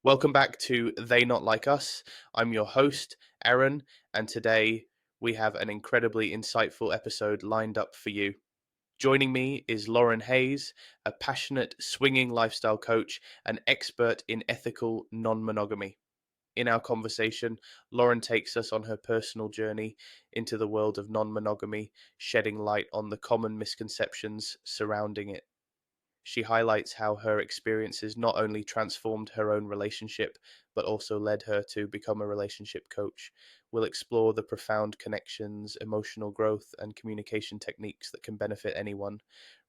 Welcome back to They Not Like Us. I'm your host, Aaron, and today we have an incredibly insightful episode lined up for you. Joining me is Lauren Hayes, a passionate swinging lifestyle coach and expert in ethical non-monogamy. In our conversation, Lauren takes us on her personal journey into the world of non-monogamy, shedding light on the common misconceptions surrounding it. She highlights how her experiences not only transformed her own relationship, but also led her to become a relationship coach. We'll explore the profound connections, emotional growth, and communication techniques that can benefit anyone,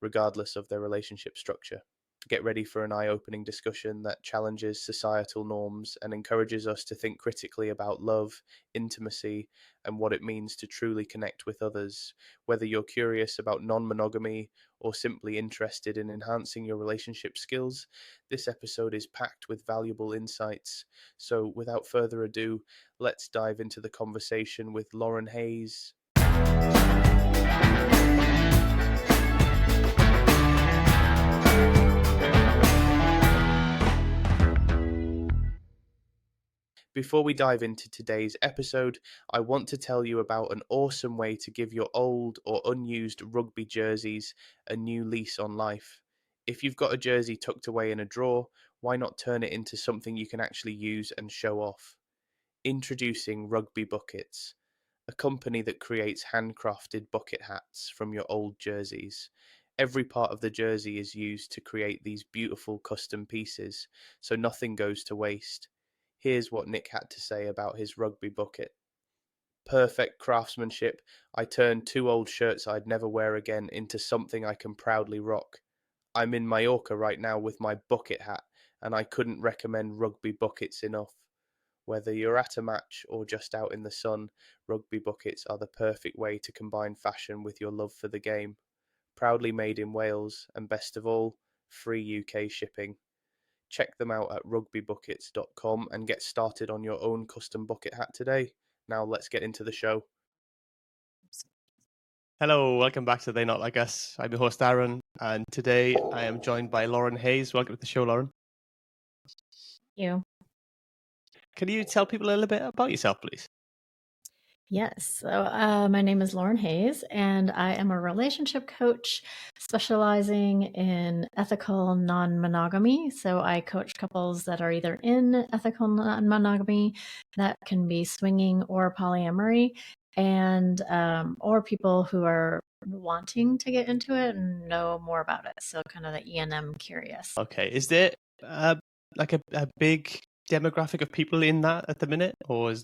regardless of their relationship structure. Get ready for an eye-opening discussion that challenges societal norms and encourages us to think critically about love, intimacy, and what it means to truly connect with others. Whether you're curious about non-monogamy or simply interested in enhancing your relationship skills, this episode is packed with valuable insights. So without further ado, let's dive into the conversation with Lauren Hayes. Before we dive into today's episode, I want to tell you about an awesome way to give your old or unused rugby jerseys a new lease on life. If you've got a jersey tucked away in a drawer, why not turn it into something you can actually use and show off? Introducing Rugby Buckets, a company that creates handcrafted bucket hats from your old jerseys. Every part of the jersey is used to create these beautiful custom pieces, so nothing goes to waste. Here's what Nick had to say about his rugby bucket. Perfect craftsmanship. I turned 2 old shirts I'd never wear again into something I can proudly rock. I'm in Mallorca right now with my bucket hat, and I couldn't recommend rugby buckets enough. Whether you're at a match or just out in the sun, rugby buckets are the perfect way to combine fashion with your love for the game. Proudly made in Wales, and best of all, free UK shipping. Check them out at rugbybuckets.com and get started on your own custom bucket hat today. Now let's get into the show. Hello, welcome back to They Not Like Us. I'm your host Aaron, and today I am joined by Lauren Hayes. Welcome to the show, Lauren. Thank you. Can you tell people a little bit about yourself, please? Yes. So my name is Lauren Hayes, and I am a relationship coach specializing in ethical non-monogamy. So I coach couples that are either in ethical non-monogamy, that can be swinging or polyamory, and or people who are wanting to get into it and know more about it. So kind of the E&M curious. Okay. Is there like a big demographic of people in that at the minute, or is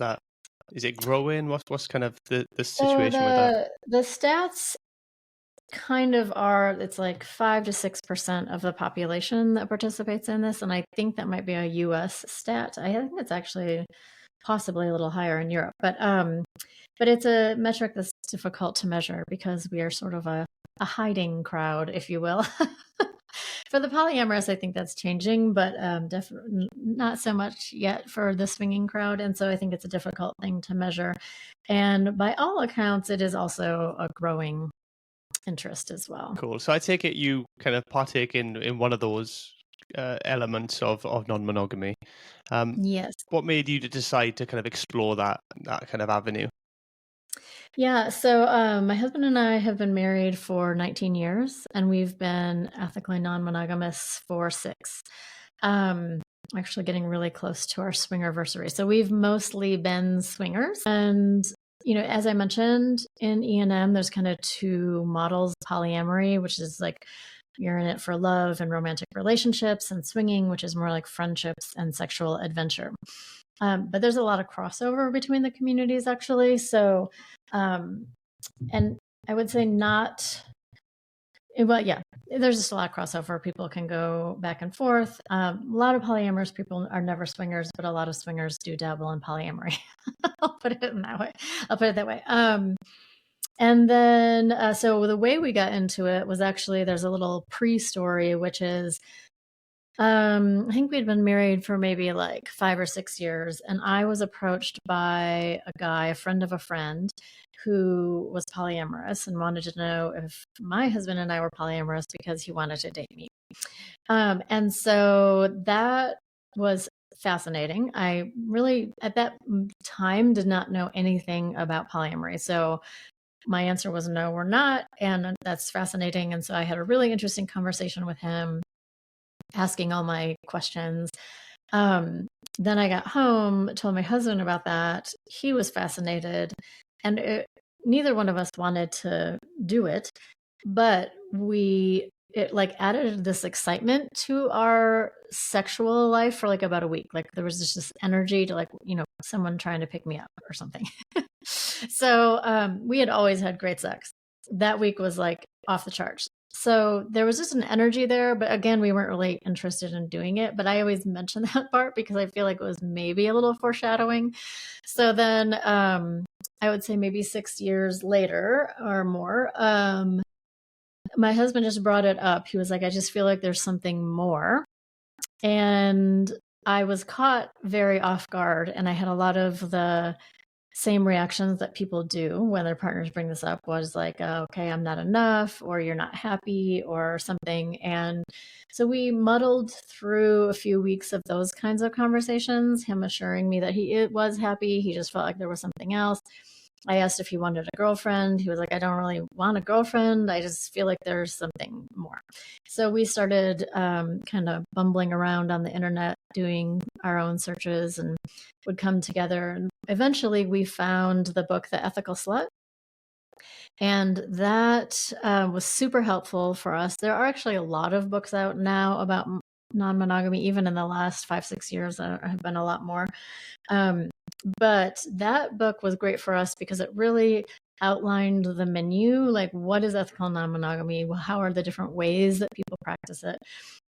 it growing? What's kind of the situation with that? The stats kind of are, it's like 5 to 6% of the population that participates in this, and I think that might be a US stat. I think it's actually possibly a little higher in Europe, but it's a metric that's difficult to measure because we are sort of a hiding crowd, if you will. For the polyamorous, I think that's changing, but definitely not so much yet for the swinging crowd. And so I think it's a difficult thing to measure. And by all accounts, it is also a growing interest as well. Cool. So I take it you kind of partake in one of those elements of non-monogamy. Yes. What made you to decide to kind of explore that kind of avenue? Yeah, so my husband and I have been married for 19 years, and we've been ethically non-monogamous for 6. Actually getting really close to our swingerversary. So we've mostly been swingers. And, you know, as I mentioned, in E&M, there's kind of 2 models, polyamory, which is like you're in it for love and romantic relationships, and swinging, which is more like friendships and sexual adventure. But there's a lot of crossover between the communities, actually. So, and I would say there's just a lot of crossover. People can go back and forth. A lot of polyamorous people are never swingers, but a lot of swingers do dabble in polyamory. I'll put it that way. And then, so the way we got into it was actually, there's a little pre-story, which is, I think we'd been married for maybe like 5 or 6 years, and I was approached by a guy, a friend of a friend, who was polyamorous and wanted to know if my husband and I were polyamorous because he wanted to date me. And so that was fascinating. I really, at that time, did not know anything about polyamory. So my answer was no, we're not. And that's fascinating. And so I had a really interesting conversation with him, asking all my questions. Then I got home, told my husband about that. He was fascinated. And neither one of us wanted to do it, but it like added this excitement to our sexual life for like about a week. Like there was just this energy to like, someone trying to pick me up or something. So we had always had great sex. That week was like off the charts. So there was just an energy there, but again, we weren't really interested in doing it. But I always mention that part because I feel like it was maybe a little foreshadowing. So then I would say maybe 6 years later or more, my husband just brought it up. He was like, I just feel like there's something more. And I was caught very off guard. And I had a lot of the same reactions that people do when their partners bring this up, was like, okay, I'm not enough, or you're not happy, or something. And so we muddled through a few weeks of those kinds of conversations, him assuring me that he was happy. He just felt like there was something else. I asked if he wanted a girlfriend. He was like, I don't really want a girlfriend. I just feel like there's something more. So we started kind of bumbling around on the internet, doing our own searches, and would come together. And eventually we found the book, The Ethical Slut. And that was super helpful for us. There are actually a lot of books out now about non-monogamy. Even in the last 5-6 years, there have been a lot more. But that book was great for us because it really outlined the menu, like what is ethical non-monogamy? How are the different ways that people practice it?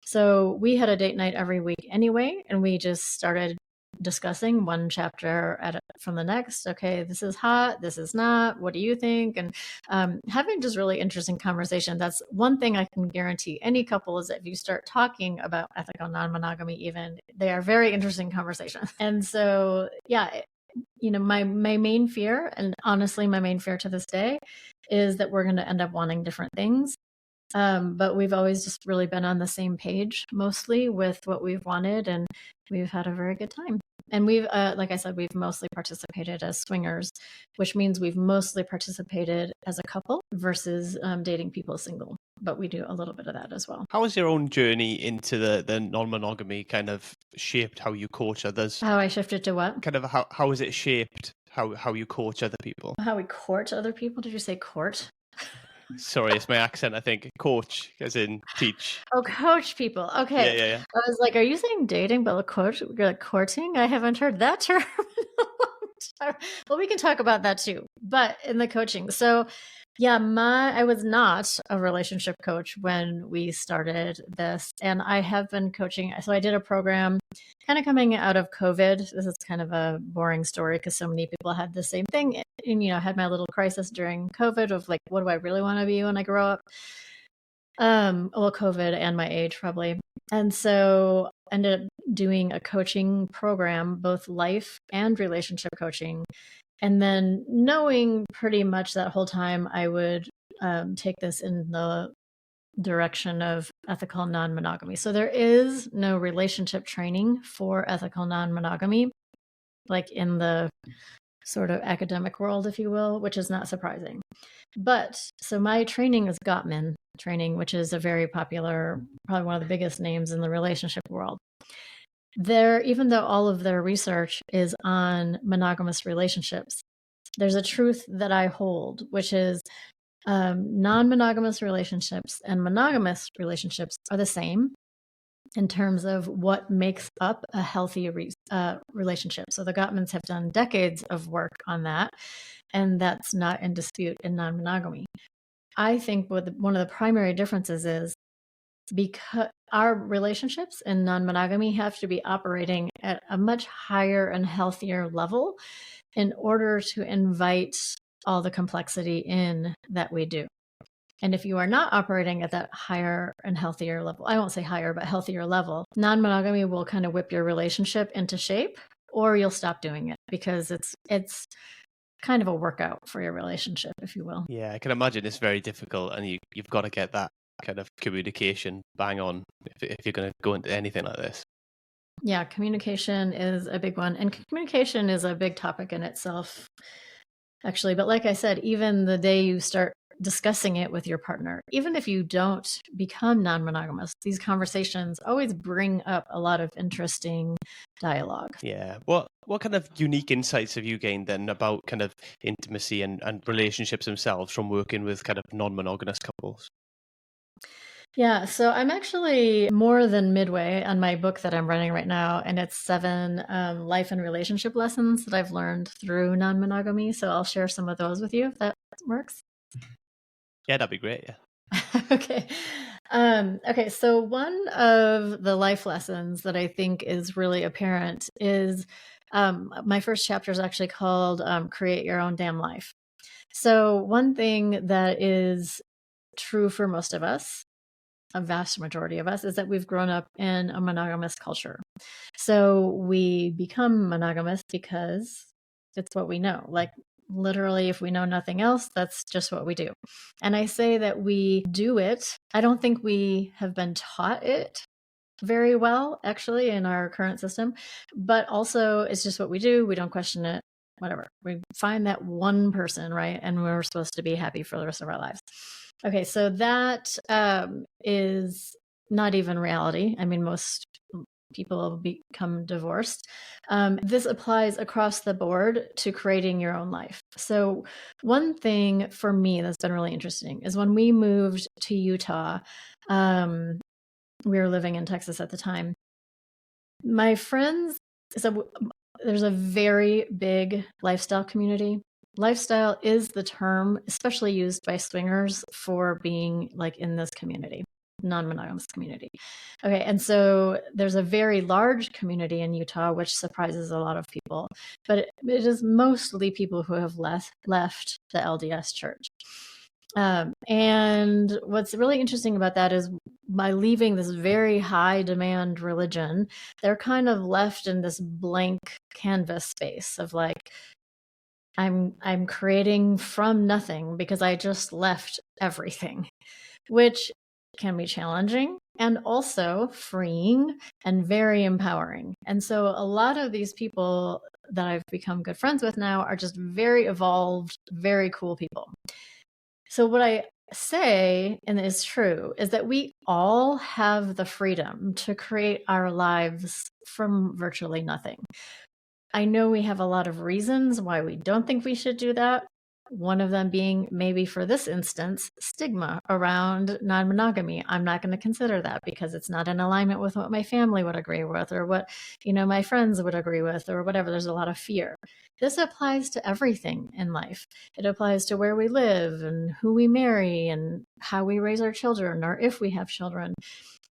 So we had a date night every week anyway, and we just started discussing one chapter from the next. Okay, this is hot, this is not. What do you think? And having just really interesting conversation. That's one thing I can guarantee any couple, is that if you start talking about ethical non-monogamy, even, they are very interesting conversations. And so, yeah, my main fear, and honestly, my main fear to this day, is that we're going to end up wanting different things. But we've always just really been on the same page, mostly with what we've wanted, and we've had a very good time. And we've, like I said, we've mostly participated as swingers, which means we've mostly participated as a couple versus dating people single. But we do a little bit of that as well. How has your own journey into the non-monogamy kind of shaped how you coach others? How I shifted to what? Kind of how has it shaped how you coach other people? How we court other people? Did you say court? Sorry, it's my accent, I think. Coach, as in teach. Oh, coach people. Okay. Yeah. I was like, are you saying dating, but like courting? I haven't heard that term in a long time. Well, we can talk about that too, but in the coaching. So yeah, I was not a relationship coach when we started this, and I have been coaching. So I did a program kind of coming out of COVID. This is kind of a boring story because so many people had the same thing, and had my little crisis during COVID of like, what do I really want to be when I grow up? Well, COVID and my age probably. And so I ended up doing a coaching program, both life and relationship coaching. And then knowing pretty much that whole time I would take this in the direction of ethical non-monogamy. So there is no relationship training for ethical non-monogamy, like in the sort of academic world, if you will, which is not surprising. But so my training is Gottman training, which is a very popular, probably one of the biggest names in the relationship world. Even though all of their research is on monogamous relationships, there's a truth that I hold, which is non-monogamous relationships and monogamous relationships are the same in terms of what makes up a healthy relationship. So the Gottmans have done decades of work on that, and that's not in dispute in non-monogamy. I think one of the primary differences is because our relationships in non-monogamy have to be operating at a much higher and healthier level in order to invite all the complexity in that we do. And if you are not operating at that higher and healthier level, I won't say higher, but healthier level, non-monogamy will kind of whip your relationship into shape, or you'll stop doing it because it's kind of a workout for your relationship, if you will. Yeah, I can imagine it's very difficult, and you've got to get that kind of communication bang on if you're going to go into anything like this. Yeah, communication is a big one. And communication is a big topic in itself, actually. But like I said, even the day you start discussing it with your partner, even if you don't become non-monogamous, these conversations always bring up a lot of interesting dialogue. Yeah. What kind of unique insights have you gained then about kind of intimacy and relationships themselves from working with kind of non-monogamous couples? Yeah, so I'm actually more than midway on my book that I'm running right now, and it's 7 life and relationship lessons that I've learned through non-monogamy. So I'll share some of those with you if that works. Yeah, that'd be great. Yeah. Okay. Okay, so one of the life lessons that I think is really apparent is my first chapter is actually called Create Your Own Damn Life. So, one thing that is true for most of us, a vast majority of us, is that we've grown up in a monogamous culture. So we become monogamous because it's what we know. Like, literally, if we know nothing else, that's just what we do. And I say that we do it. I don't think we have been taught it very well, actually, in our current system, but also it's just what we do. We don't question it, whatever. We find that one person, right? And we're supposed to be happy for the rest of our lives. Okay, so that is not even reality. I mean, most people become divorced. This applies across the board to creating your own life. So, one thing for me that's been really interesting is when we moved to Utah, we were living in Texas at the time. My friends, so there's a very big lifestyle community. Lifestyle is the term, especially used by swingers for being like in this community, non-monogamous community. Okay, and so there's a very large community in Utah, which surprises a lot of people, but it is mostly people who have left the LDS church. And what's really interesting about that is by leaving this very high demand religion, they're kind of left in this blank canvas space of like, I'm creating from nothing because I just left everything, which can be challenging and also freeing and very empowering. And so a lot of these people that I've become good friends with now are just very evolved, very cool people. So what I say, and is true, is that we all have the freedom to create our lives from virtually nothing. I know we have a lot of reasons why we don't think we should do that. One of them being, maybe for this instance, stigma around non-monogamy. I'm not going to consider that because it's not in alignment with what my family would agree with or what, my friends would agree with or whatever. There's a lot of fear. This applies to everything in life. It applies to where we live and who we marry and how we raise our children or if we have children.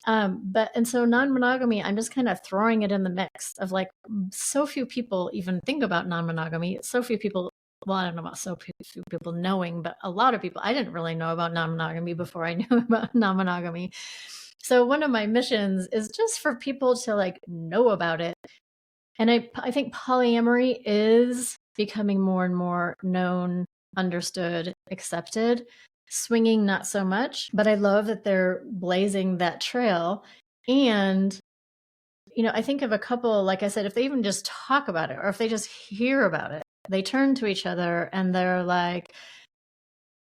And so non-monogamy, I'm just kind of throwing it in the mix of like, so few people even think about non-monogamy. So few people, well, I don't know about so few people knowing, but a lot of people, I didn't really know about non-monogamy before I knew about non-monogamy. So one of my missions is just for people to like know about it. And I think polyamory is becoming more and more known, understood, accepted. Swinging, not so much, but I love that they're blazing that trail. And, I think of a couple, like I said, if they even just talk about it or if they just hear about it, they turn to each other and they're like,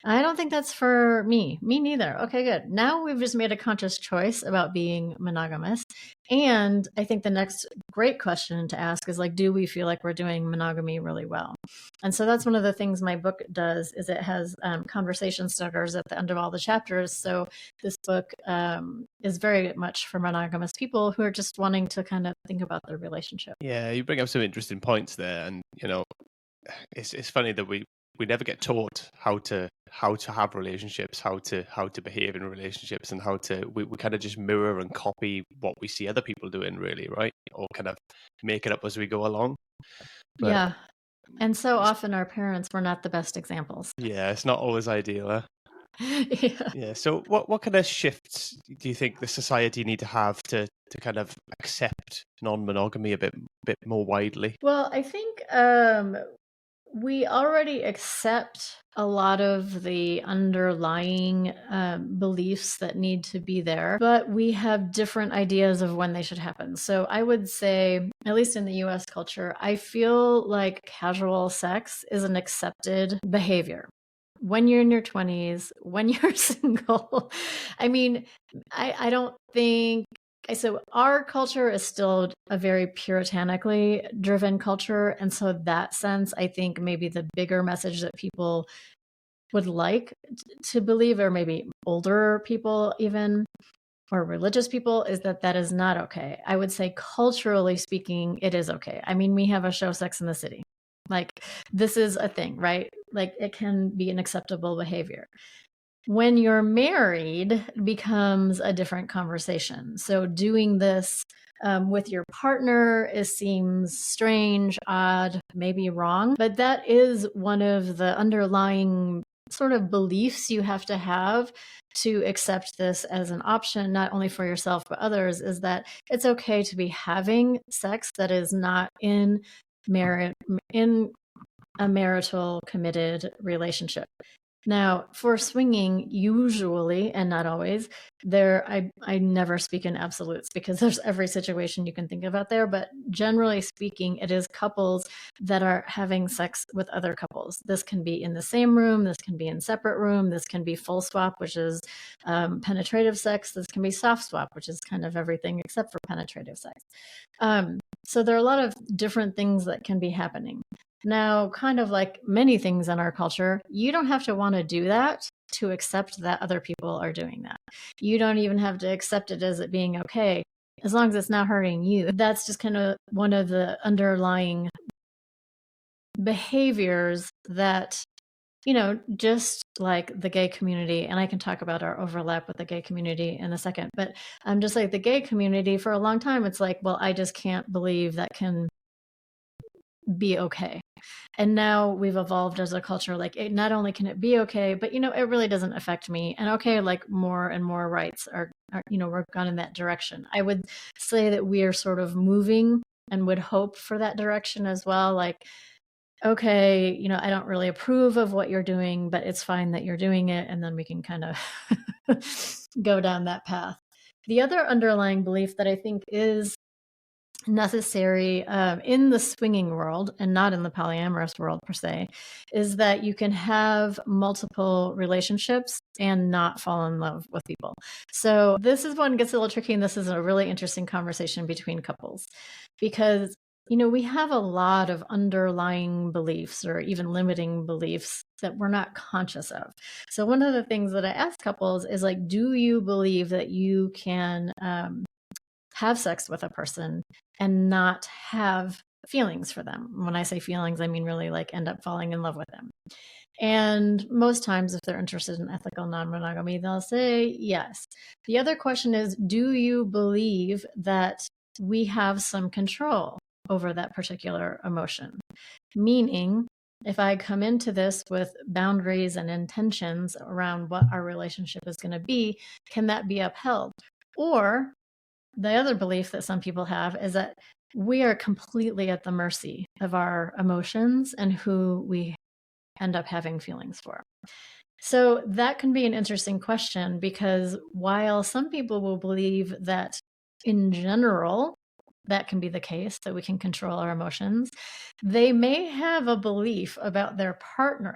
I don't think that's for me. Me neither. Okay, good. Now we've just made a conscious choice about being monogamous. And I think the next great question to ask is like, do we feel like we're doing monogamy really well? And so that's one of the things my book does is it has conversation starters at the end of all the chapters. So this book is very much for monogamous people who are just wanting to kind of think about their relationship. Yeah, you bring up some interesting points there, and it's funny that we never get taught how to have relationships, how to behave in relationships, and we kind of just mirror and copy what we see other people doing, really, right? Or kind of make it up as we go along. But, yeah. And so often our parents were not the best examples. Yeah, it's not always ideal. Huh? Yeah. So what kind of shifts do you think the society need to have to kind of accept non-monogamy a bit more widely? Well, I think we already accept a lot of the underlying beliefs that need to be there, but we have different ideas of when they should happen. So I would say, at least in the US culture, I feel like casual sex is an accepted behavior. When you're in your 20s, when you're single. I mean, I don't think so our culture is still a very puritanically driven culture. And so that sense, I think maybe the bigger message that people would like to believe, or maybe older people even, or religious people, is that that is not okay. I would say culturally speaking, it is okay. I mean, we have a show Sex in the City. Like, this is a thing, right? Like, it can be an acceptable behavior. When you're married, it becomes a different conversation. So doing this with your partner seems strange, odd, maybe wrong, but that is one of the underlying sort of beliefs you have to accept this as an option, not only for yourself but others, is that it's okay to be having sex that is not in a marital committed relationship. Now, for swinging, usually, and not always, I never speak in absolutes because there's every situation you can think of out there, but generally speaking, it is couples that are having sex with other couples. This can be in the same room, this can be in separate room, this can be full swap, which is penetrative sex, this can be soft swap, which is kind of everything except for penetrative sex. So there are a lot of different things that can be happening. Now, kind of like many things in our culture, you don't have to want to do that to accept that other people are doing that. You don't even have to accept it as it being okay, as long as it's not hurting you. That's just kind of one of the underlying behaviors that, just like the gay community, and I can talk about our overlap with the gay community in a second, but just like the gay community, for a long time, it's like, well, I just can't believe that can be okay. And now we've evolved as a culture, like, not only can it be okay, but, it really doesn't affect me. And okay, like, more and more rights are we're gone in that direction. I would say that we are sort of moving and would hope for that direction as well. Like, okay, I don't really approve of what you're doing, but it's fine that you're doing it. And then we can kind of go down that path. The other underlying belief that I think is necessary in the swinging world and not in the polyamorous world per se, is that you can have multiple relationships and not fall in love with people. So this is one gets a little tricky, and this is a really interesting conversation between couples, because we have a lot of underlying beliefs or even limiting beliefs that we're not conscious of. So one of the things that I ask couples is, like, do you believe that you can have sex with a person and not have feelings for them? When I say feelings, I mean really like end up falling in love with them. And most times, if they're interested in ethical non-monogamy, they'll say yes. The other question is, do you believe that we have some control over that particular emotion? Meaning, if I come into this with boundaries and intentions around what our relationship is going to be, can that be upheld? Or the other belief that some people have is that we are completely at the mercy of our emotions and who we end up having feelings for. So that can be an interesting question, because while some people will believe that in general that can be the case, that we can control our emotions, they may have a belief about their partner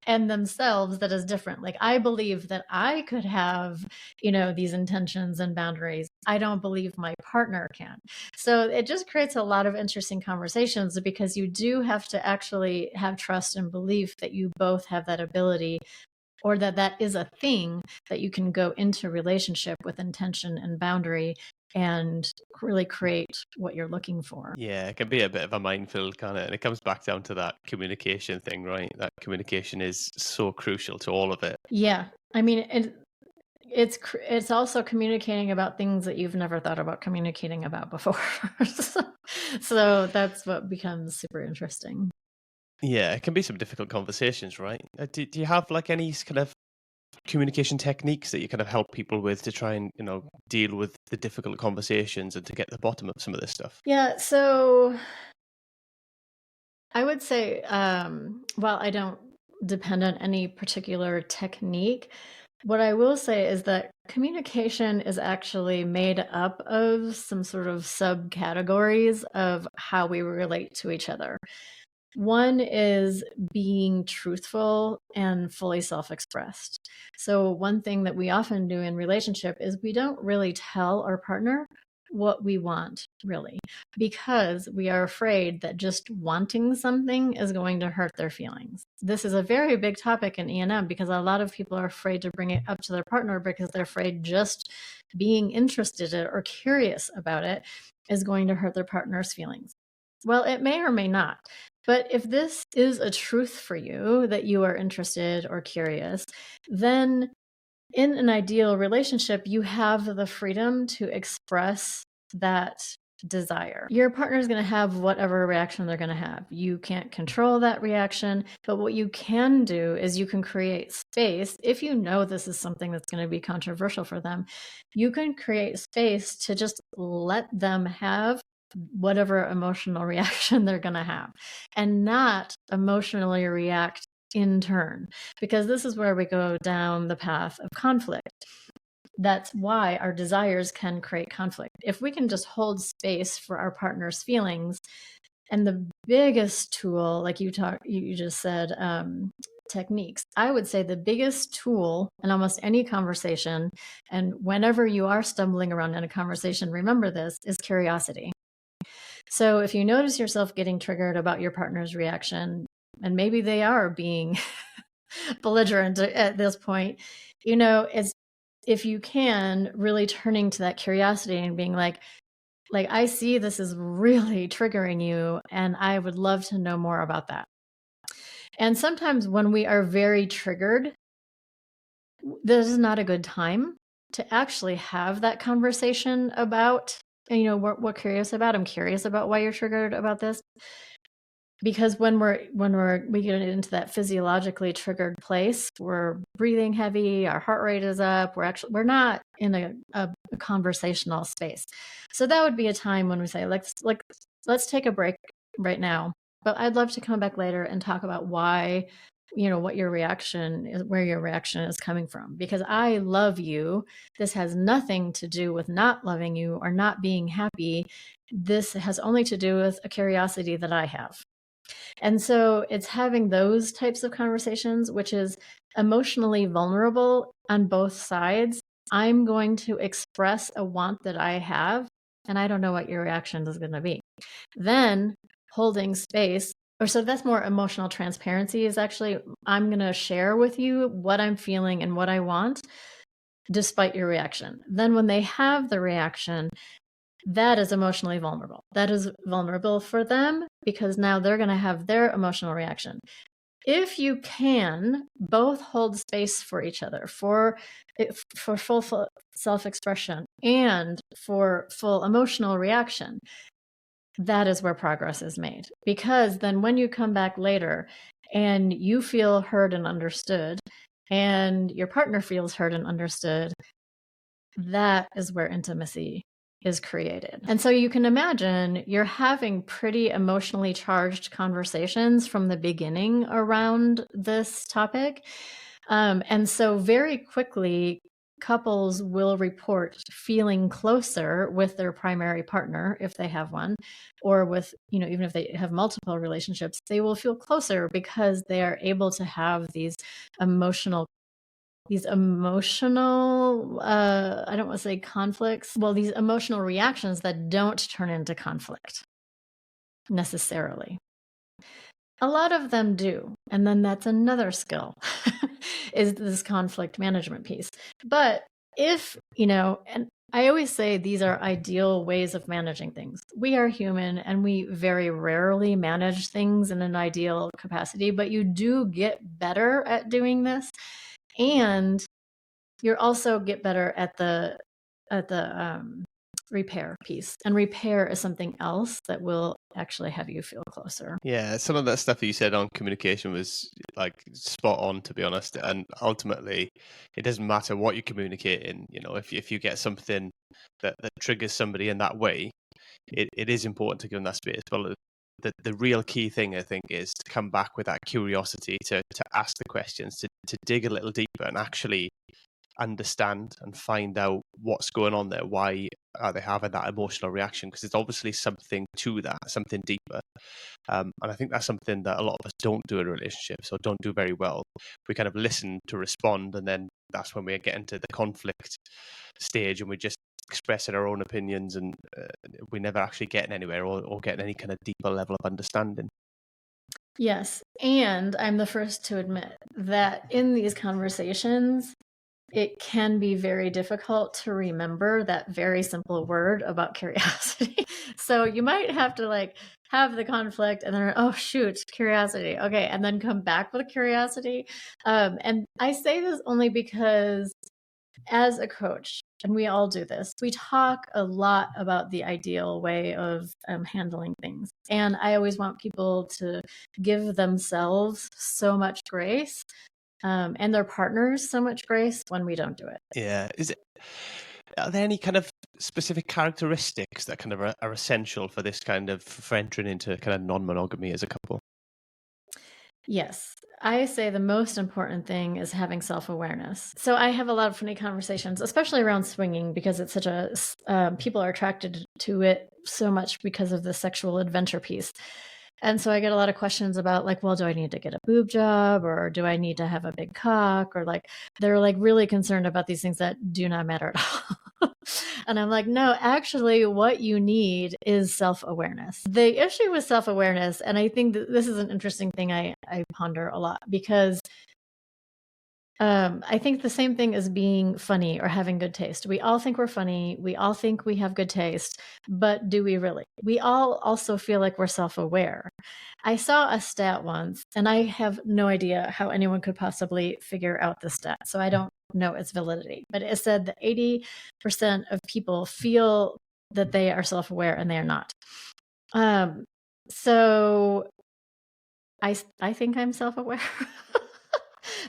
and themselves that is different. Like, I believe that I could have, these intentions and boundaries. I don't believe my partner can. So it just creates a lot of interesting conversations, because you do have to actually have trust and belief that you both have that ability, or that is a thing that you can go into relationship with intention and boundary and really create what you're looking for. Yeah, it can be a bit of a minefield, can't it? And it comes back down to that communication thing, right? That communication is so crucial to all of it. Yeah. I mean, it's also communicating about things that you've never thought about communicating about before. So that's what becomes super interesting. Yeah, it can be some difficult conversations, right? Do you have like any kind of communication techniques that you kind of help people with to try and, deal with the difficult conversations and to get to the bottom of some of this stuff? Yeah, so I would say, while I don't depend on any particular technique, what I will say is that communication is actually made up of some sort of subcategories of how we relate to each other. One is being truthful and fully self-expressed. So one thing that we often do in relationship is we don't really tell our partner what we want, really, because we are afraid that just wanting something is going to hurt their feelings. This is a very big topic in E&M because a lot of people are afraid to bring it up to their partner because they're afraid just being interested in it or curious about it is going to hurt their partner's feelings. Well, it may or may not. But if this is a truth for you that you are interested or curious, then in an ideal relationship, you have the freedom to express that desire. Your partner is going to have whatever reaction they're going to have. You can't control that reaction, but what you can do is you can create space. If you know this is something that's going to be controversial for them, you can create space to just let them have whatever emotional reaction they're going to have and not emotionally react in turn, because this is where we go down the path of conflict. That's why our desires can create conflict. If we can just hold space for our partner's feelings, and the biggest tool, like you just said, techniques, I would say the biggest tool in almost any conversation, and whenever you are stumbling around in a conversation, remember this, is curiosity. So if you notice yourself getting triggered about your partner's reaction, and maybe they are being belligerent at this point, is if you can really turning to that curiosity and being like, I see this is really triggering you, and I would love to know more about that. And sometimes when we are very triggered, this is not a good time to actually have that conversation about, what we're curious about. I'm curious about why you're triggered about this. Because when we get into that physiologically triggered place, we're breathing heavy, our heart rate is up, we're not in a conversational space. So that would be a time when we say, let's take a break right now, but I'd love to come back later and talk about why, what your reaction is, where your reaction is coming from, because I love you. This has nothing to do with not loving you or not being happy. This has only to do with a curiosity that I have. And so it's having those types of conversations, which is emotionally vulnerable on both sides. I'm going to express a want that I have, and I don't know what your reaction is going to be. Then holding space, so that's more emotional transparency, is actually, I'm going to share with you what I'm feeling and what I want, despite your reaction. Then when they have the reaction, that is emotionally vulnerable. That is vulnerable for them because now they're going to have their emotional reaction. If you can both hold space for each other, for full self-expression and for full emotional reaction, that is where progress is made. Because then when you come back later and you feel heard and understood, and your partner feels heard and understood, that is where intimacy is created. And so you can imagine you're having pretty emotionally charged conversations from the beginning around this topic. And so very quickly, couples will report feeling closer with their primary partner, if they have one, or with, even if they have multiple relationships, they will feel closer because they are able to have these emotional, I don't want to say conflicts, these emotional reactions that don't turn into conflict necessarily. A lot of them do. And then that's another skill, is this conflict management piece. But if, and I always say these are ideal ways of managing things. We are human and we very rarely manage things in an ideal capacity, but you do get better at doing this. And you also get better at the repair piece. And repair is something else that will actually have you feel closer. Yeah, some of that stuff that you said on communication was like spot on, to be honest. And ultimately, it doesn't matter what you communicate in. If you get something that triggers somebody in that way, it is important to give them that space. But the real key thing, I think, is to come back with that curiosity, to ask the questions, to dig a little deeper and actually understand and find out what's going on there. Why are they having that emotional reaction? Because it's obviously something to that, something deeper. And I think that's something that a lot of us don't do in relationships, or don't do very well. We kind of listen to respond, and then that's when we get into the conflict stage, and we just expressing our own opinions, and we never actually getting anywhere, or getting any kind of deeper level of understanding. Yes. And I'm the first to admit that in these conversations, it can be very difficult to remember that very simple word about curiosity. So you might have to like have the conflict and then, oh shoot, curiosity. Okay. And then come back with curiosity. And I say this only because as a coach, and we all do this, we talk a lot about the ideal way of handling things. And I always want people to give themselves so much grace, and their partners so much grace when we don't do it. Yeah. Are there any kind of specific characteristics that kind of are essential for this kind of, for entering into kind of non-monogamy as a couple? Yes. I say the most important thing is having self-awareness. So I have a lot of funny conversations, especially around swinging, because it's such a, people are attracted to it so much because of the sexual adventure piece. And so I get a lot of questions about like, well, do I need to get a boob job, or do I need to have a big cock? Or like, they're like really concerned about these things that do not matter at all. And I'm like, no, actually what you need is self-awareness. The issue with self-awareness, and I think that this is an interesting thing I ponder a lot, because I think the same thing as being funny or having good taste. We all think we're funny. We all think we have good taste, but do we really? We all also feel like we're self-aware. I saw a stat once, and I have no idea how anyone could possibly figure out the stat, so I don't know its validity. But it said that 80% of people feel that they are self-aware, and they are not. So I think I'm self-aware.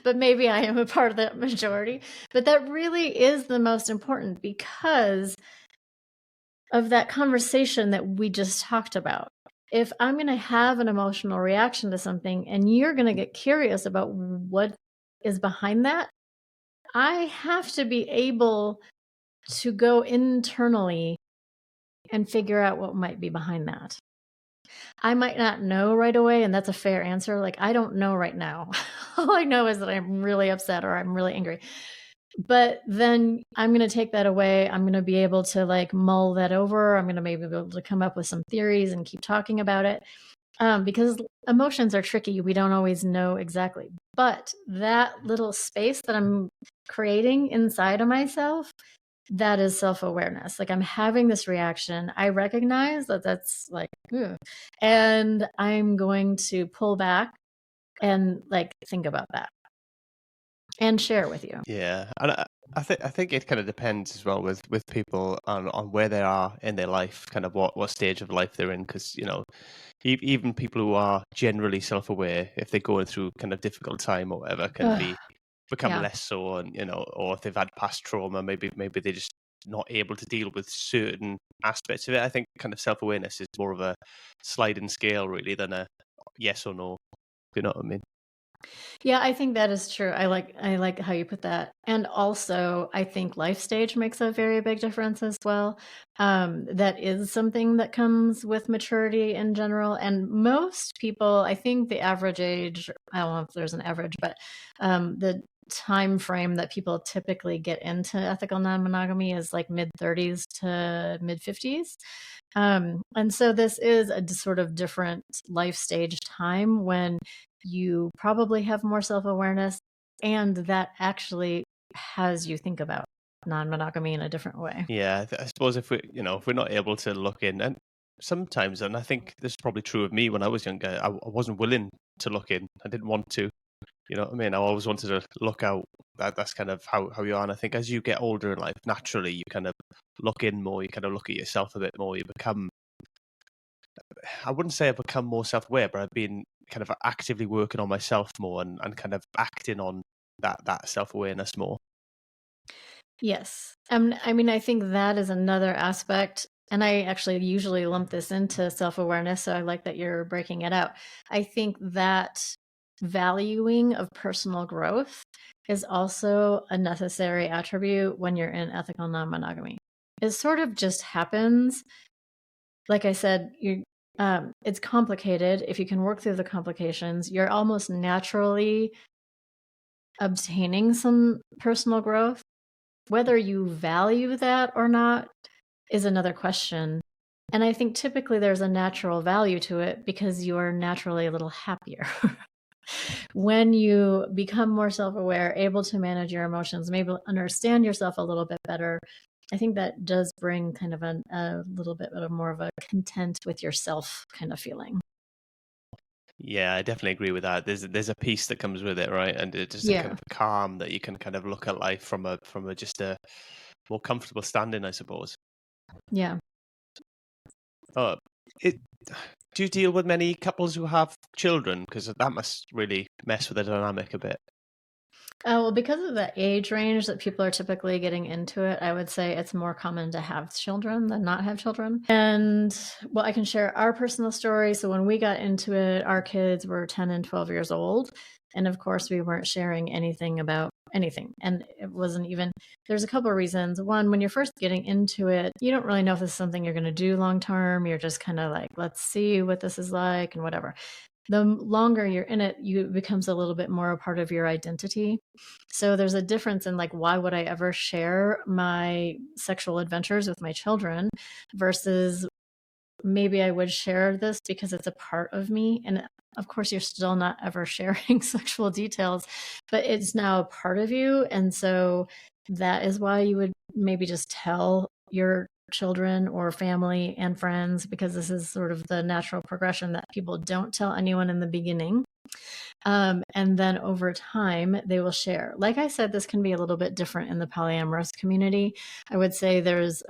But maybe I am a part of that majority. But that really is the most important, because of that conversation that we just talked about. If I'm going to have an emotional reaction to something and you're going to get curious about what is behind that, I have to be able to go internally and figure out what might be behind that. I might not know right away, and that's a fair answer. Like, I don't know right now. All I know is that I'm really upset or I'm really angry. But then I'm going to take that away. I'm going to be able to like mull that over. I'm going to maybe be able to come up with some theories and keep talking about it. Because emotions are tricky. We don't always know exactly. But that little space that I'm creating inside of myself, that is self-awareness. Like, I'm having this reaction. I recognize that that's like, ugh, and I'm going to pull back and like think about that and share with you. Yeah, and I think it kind of depends as well with people on where they are in their life, kind of what stage of life they're in, because even people who are generally self-aware, if they're going through kind of difficult time or whatever, can become Yeah. less so, and or if they've had past trauma, maybe they're just not able to deal with certain aspects of it. I think kind of self-awareness is more of a sliding scale really than a yes or no. You know what I mean? Yeah, I think that is true. I like how you put that. And also, I think life stage makes a very big difference as well. That is something that comes with maturity in general. And most people, I think the average age, I don't know if there's an average, but the time frame that people typically get into ethical non-monogamy is like mid-30s to mid-50s. And so this is a sort of different life stage time when you probably have more self-awareness, and that actually has you think about non-monogamy in a different way. Yeah, I suppose if we're not able to look in, and sometimes, and I think this is probably true of me when I was younger, I wasn't willing to look in. I didn't want to. You know what I mean? I always wanted to look out. That's kind of how you are. And I think as you get older in life, naturally you kind of look in more. You kind of look at yourself a bit more. You become, I wouldn't say I've become more self-aware, but I've been kind of actively working on myself more, and kind of acting on that self-awareness more. Yes. I mean, I think that is another aspect and I actually usually lump this into self-awareness, so I like that you're breaking it out. I think that valuing of personal growth is also a necessary attribute when you're in ethical non-monogamy. It sort of just happens. Like I said, it's complicated. If you can work through the complications, you're almost naturally obtaining some personal growth. Whether you value that or not is another question. And I think typically there's a natural value to it because you are naturally a little happier. When you become more self-aware, able to manage your emotions, maybe understand yourself a little bit better, I think that does bring kind of a little bit of more of a content with yourself kind of feeling. Yeah, I definitely agree with that. There's a peace that comes with it, right? And it's just a kind Yeah. of a calm that you can kind of look at life from a just a more comfortable standing, I suppose. Yeah. Uh, it, do you deal with many couples who have children? Because that must really mess with the dynamic a bit. Well, because of the age range that people are typically getting into it, I would say it's more common to have children than not have children. And well, I can share our personal story. So when we got into it, our kids were 10 and 12 years old. And of course, we weren't sharing anything about anything. And it wasn't even, there's a couple of reasons. One, when you're first getting into it, you don't really know if this is something you're going to do long term. You're just kind of like, let's see what this is like and whatever. The longer you're in it, it becomes a little bit more a part of your identity. So there's a difference in like, why would I ever share my sexual adventures with my children versus maybe I would share this because it's a part of me. And of course, you're still not ever sharing sexual details, but it's now a part of you. And so that is why you would maybe just tell your children or family and friends, because this is sort of the natural progression that people don't tell anyone in the beginning. And then over time, they will share. Like I said, this can be a little bit different in the polyamorous community. I would say there's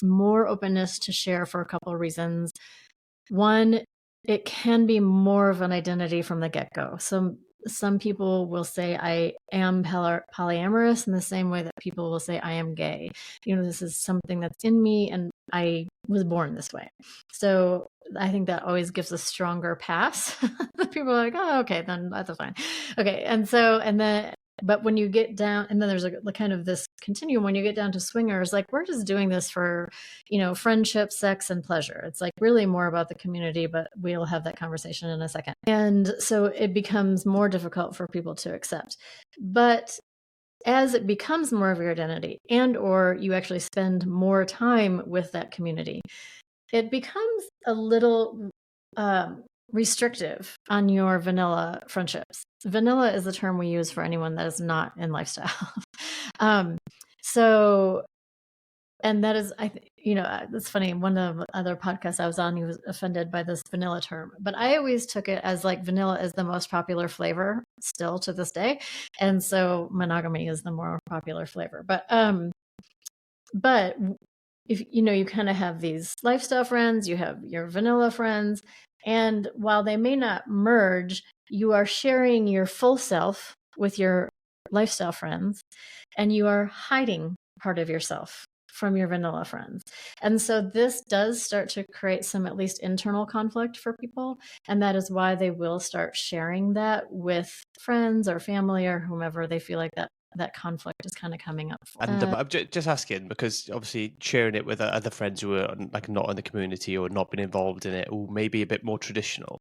more openness to share for a couple of reasons. One, it can be more of an identity from the get-go. Some people will say I am polyamorous in the same way that people will say I am gay. This is something that's in me and I was born this way. So I think that always gives a stronger pass. People are like, oh, okay, then that's fine. Okay. But when you get down, and then there's a kind of this continuum, when you get down to swingers, like we're just doing this for, friendship, sex, and pleasure. It's like really more about the community, but we'll have that conversation in a second. And so it becomes more difficult for people to accept. But as it becomes more of your identity and or you actually spend more time with that community, it becomes a little restrictive on your vanilla friendships. Vanilla is the term we use for anyone that is not in lifestyle. And that is, it's funny. One of the other podcasts I was on, he was offended by this vanilla term, but I always took it as like vanilla is the most popular flavor still to this day. And so monogamy is the more popular flavor. But if you kind of have these lifestyle friends, you have your vanilla friends, and while they may not merge, you are sharing your full self with your lifestyle friends, and you are hiding part of yourself from your vanilla friends. And so this does start to create some at least internal conflict for people. And that is why they will start sharing that with friends or family or whomever they feel like that conflict is kind of coming up for. And I'm just asking because obviously sharing it with other friends who are like not in the community or not been involved in it, or maybe a bit more traditional.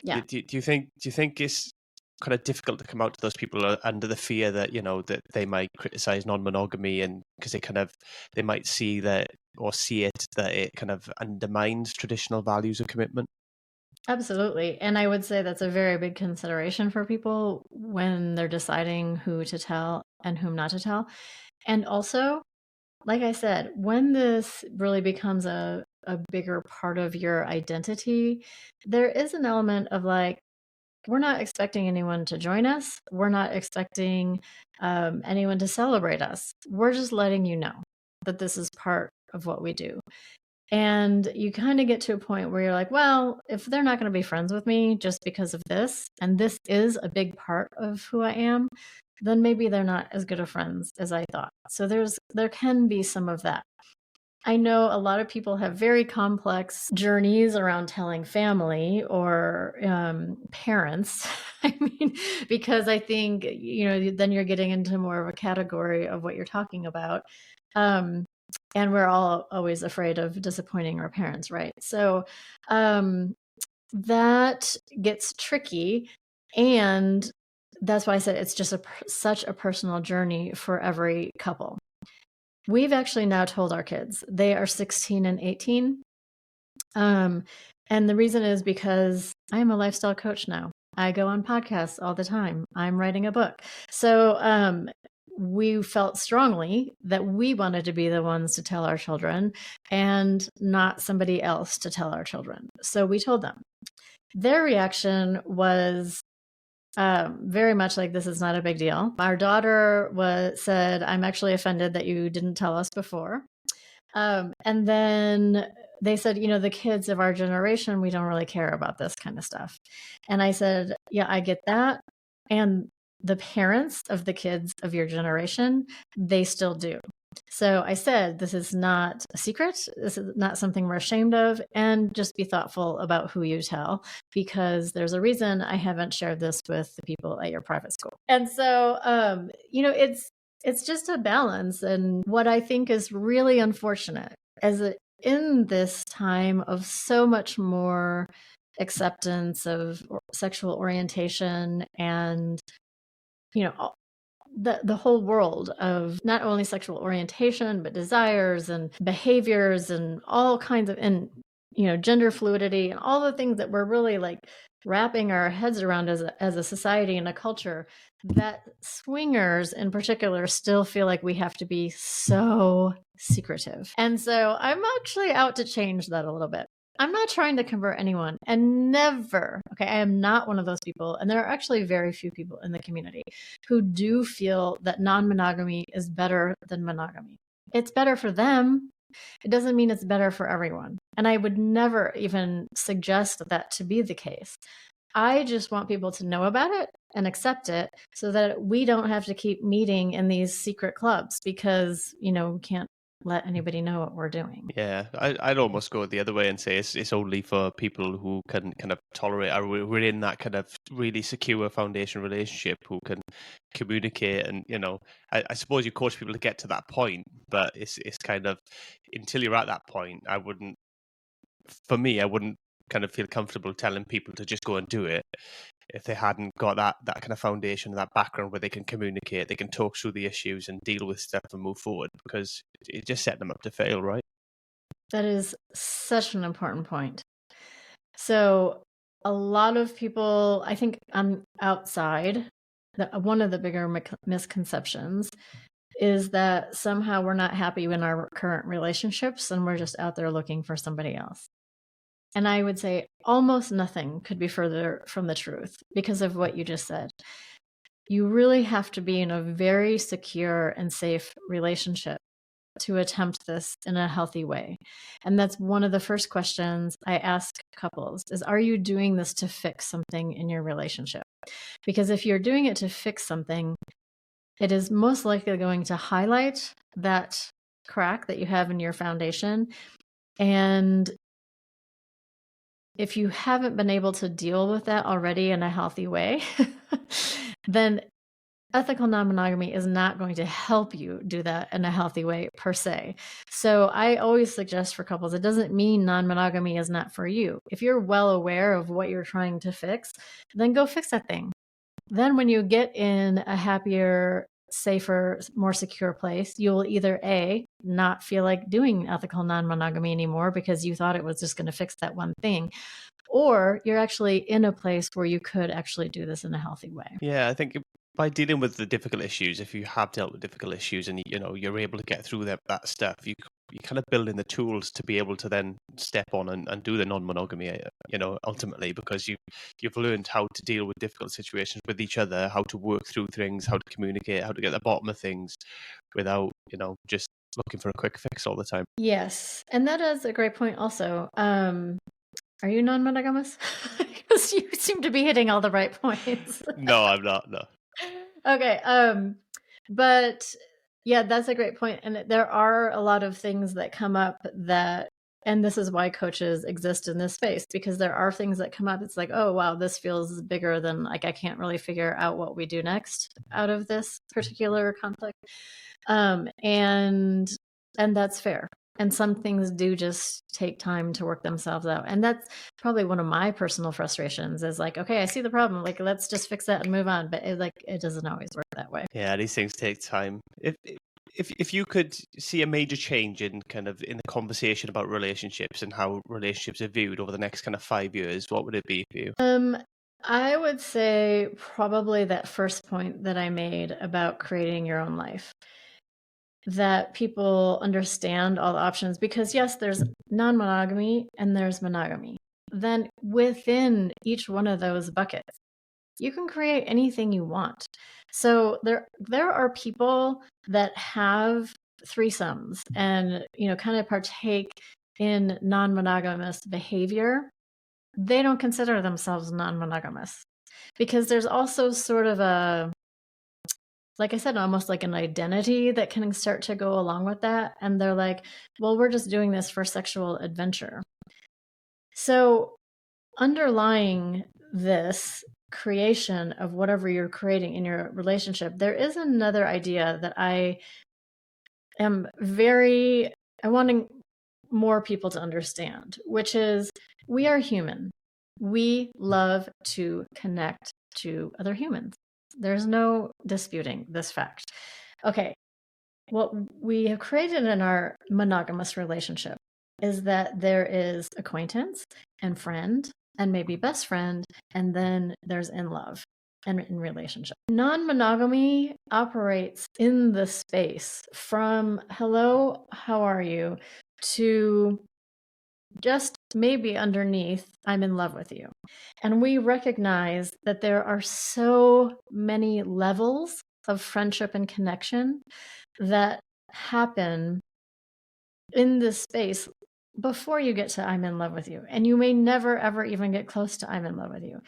Yeah. Do you think it's kind of difficult to come out to those people under the fear that that they might criticize non-monogamy, and because they might see that or see it that it kind of undermines traditional values of commitment? Absolutely. And I would say that's a very big consideration for people when they're deciding who to tell and whom not to tell. And also, like I said, when this really becomes a bigger part of your identity, there is an element of like, we're not expecting anyone to join us. We're not expecting anyone to celebrate us. We're just letting you know that this is part of what we do. And you kind of get to a point where you're like, well, if they're not going to be friends with me just because of this, and this is a big part of who I am, then maybe they're not as good of friends as I thought. So there can be some of that. I know a lot of people have very complex journeys around telling family or parents. I mean, because I think, then you're getting into more of a category of what you're talking about. And we're all always afraid of disappointing our parents, right? So that gets tricky. And that's why I said it's just such a personal journey for every couple. We've actually now told our kids, they are 16 and 18. And the reason is because I am a lifestyle coach now. I go on podcasts all the time. I'm writing a book. So we felt strongly that we wanted to be the ones to tell our children and not somebody else to tell our children. So we told them. Their reaction was very much like, this is not a big deal. Our daughter said, I'm actually offended that you didn't tell us before. And then they said, the kids of our generation, we don't really care about this kind of stuff. And I said, yeah, I get that. And the parents of the kids of your generation, they still do. So I said, this is not a secret. This is not something we're ashamed of. And just be thoughtful about who you tell, because there's a reason I haven't shared this with the people at your private school. And so, it's just a balance. And what I think is really unfortunate is that in this time of so much more acceptance of sexual orientation and, the whole world of not only sexual orientation, but desires and behaviors and all kinds of, and, gender fluidity and all the things that we're really like wrapping our heads around as a society and a culture, that swingers in particular still feel like we have to be so secretive. And so I'm actually out to change that a little bit. I'm not trying to convert anyone, and never, okay, I am not one of those people. And there are actually very few people in the community who do feel that non-monogamy is better than monogamy. It's better for them. It doesn't mean it's better for everyone. And I would never even suggest that to be the case. I just want people to know about it and accept it so that we don't have to keep meeting in these secret clubs because, we can't let anybody know what we're doing. Yeah, I'd almost go the other way and say it's only for people who can kind of tolerate, or we're in that kind of really secure foundation relationship, who can communicate. And I suppose you coach people to get to that point, but it's kind of, until you're at that point, I wouldn't kind of feel comfortable telling people to just go and do it if they hadn't got that kind of foundation, that background where they can communicate, they can talk through the issues and deal with stuff and move forward, because it just set them up to fail, right? That is such an important point. So a lot of people, I think on outside, one of the bigger misconceptions is that somehow we're not happy in our current relationships and we're just out there looking for somebody else. And I would say almost nothing could be further from the truth because of what you just said. You really have to be in a very secure and safe relationship to attempt this in a healthy way. And that's one of the first questions I ask couples is, are you doing this to fix something in your relationship? Because if you're doing it to fix something, it is most likely going to highlight that crack that you have in your foundation. And if you haven't been able to deal with that already in a healthy way, then ethical non-monogamy is not going to help you do that in a healthy way per se. So I always suggest for couples, it doesn't mean non-monogamy is not for you. If you're well aware of what you're trying to fix, then go fix that thing. Then when you get in a happier, safer, more secure place, you'll either A, not feel like doing ethical non-monogamy anymore because you thought it was just going to fix that one thing, or you're actually in a place where you could actually do this in a healthy way. Yeah, I think by dealing with the difficult issues, if you have dealt with difficult issues and you're able to get through that stuff, you kind of build in the tools to be able to then step on and do the non-monogamy, ultimately, because you've learned how to deal with difficult situations with each other, how to work through things, how to communicate, how to get to the bottom of things without, just looking for a quick fix all the time. Yes. And that is a great point also. Are you non-monogamous? Because you seem to be hitting all the right points. No, I'm not. No. Okay. But Yeah, that's a great point. And there are a lot of things that come up that, and this is why coaches exist in this space, because there are things that come up. It's like, oh, wow, this feels bigger than, like, I can't really figure out what we do next out of this particular conflict. And that's fair. And some things do just take time to work themselves out. And that's probably one of my personal frustrations is like, okay, I see the problem. Like, let's just fix that and move on. But it doesn't always work that way. Yeah, these things take time. If you could see a major change in the conversation about relationships and how relationships are viewed over the next kind of 5 years, what would it be for you? I would say probably that first point that I made about creating your own life. That people understand all the options, because yes, there's non-monogamy and there's monogamy. Then within each one of those buckets, you can create anything you want. So there are people that have threesomes and kind of partake in non-monogamous behavior. They don't consider themselves non-monogamous because there's also sort of a, like I said, almost like an identity that can start to go along with that. And they're like, well, we're just doing this for sexual adventure. So underlying this creation of whatever you're creating in your relationship, there is another idea that I wanting more people to understand, which is we are human. We love to connect to other humans. There's no disputing this fact. Okay, what we have created in our monogamous relationship is that there is acquaintance and friend and maybe best friend, and then there's in love and in relationship. Non-monogamy operates in the space from hello, how are you, to just maybe underneath, I'm in love with you. And we recognize that there are so many levels of friendship and connection that happen in this space before you get to I'm in love with you. And you may never, ever even get close to I'm in love with you.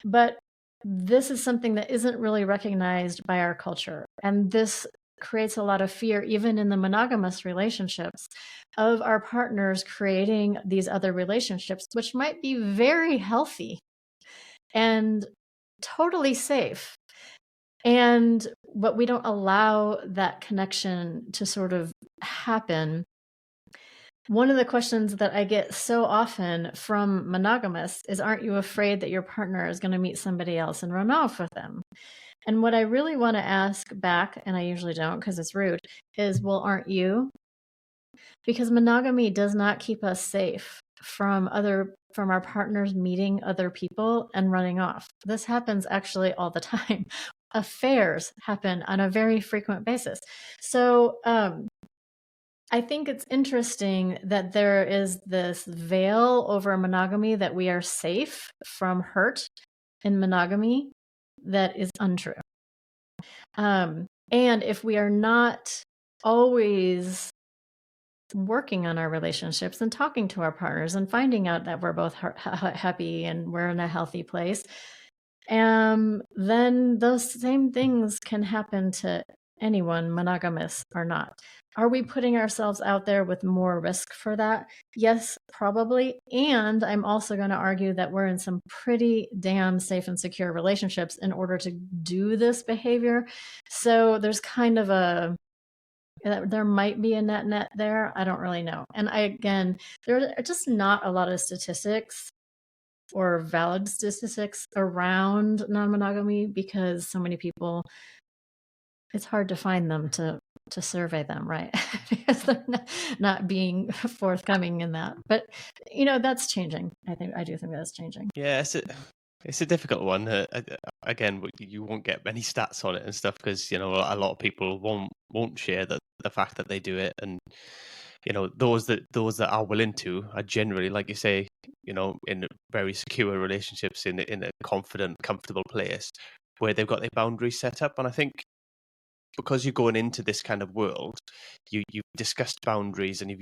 But this is something that isn't really recognized by our culture. And this creates a lot of fear, even in the monogamous relationships, of our partners creating these other relationships, which might be very healthy and totally safe. But we don't allow that connection to sort of happen. One of the questions that I get so often from monogamists is, aren't you afraid that your partner is going to meet somebody else and run off with them? And what I really want to ask back, and I usually don't because it's rude, is, well, aren't you? Because monogamy does not keep us safe from our partners meeting other people and running off. This happens actually all the time. Affairs happen on a very frequent basis. So I think it's interesting that there is this veil over monogamy, that we are safe from hurt in monogamy. That is untrue. And if we are not always working on our relationships and talking to our partners and finding out that we're both happy and we're in a healthy place, then those same things can happen to anyone, monogamous or not. Are we putting ourselves out there with more risk for that? Yes, probably. And I'm also going to argue that we're in some pretty damn safe and secure relationships in order to do this behavior. So there's kind of there might be a net there. I don't really know. And there are just not a lot of statistics or valid statistics around non-monogamy, because so many people, it's hard to find them to survey them, right? Because they're not being forthcoming in that. But that's changing. I do think that's changing. Yeah, it's a difficult one. Again, you won't get many stats on it and stuff because a lot of people won't share the fact that they do it, and those that are willing to are generally, like you say, in very secure relationships, in a confident, comfortable place where they've got their boundaries set up. And I think because you're going into this kind of world, you've discussed boundaries and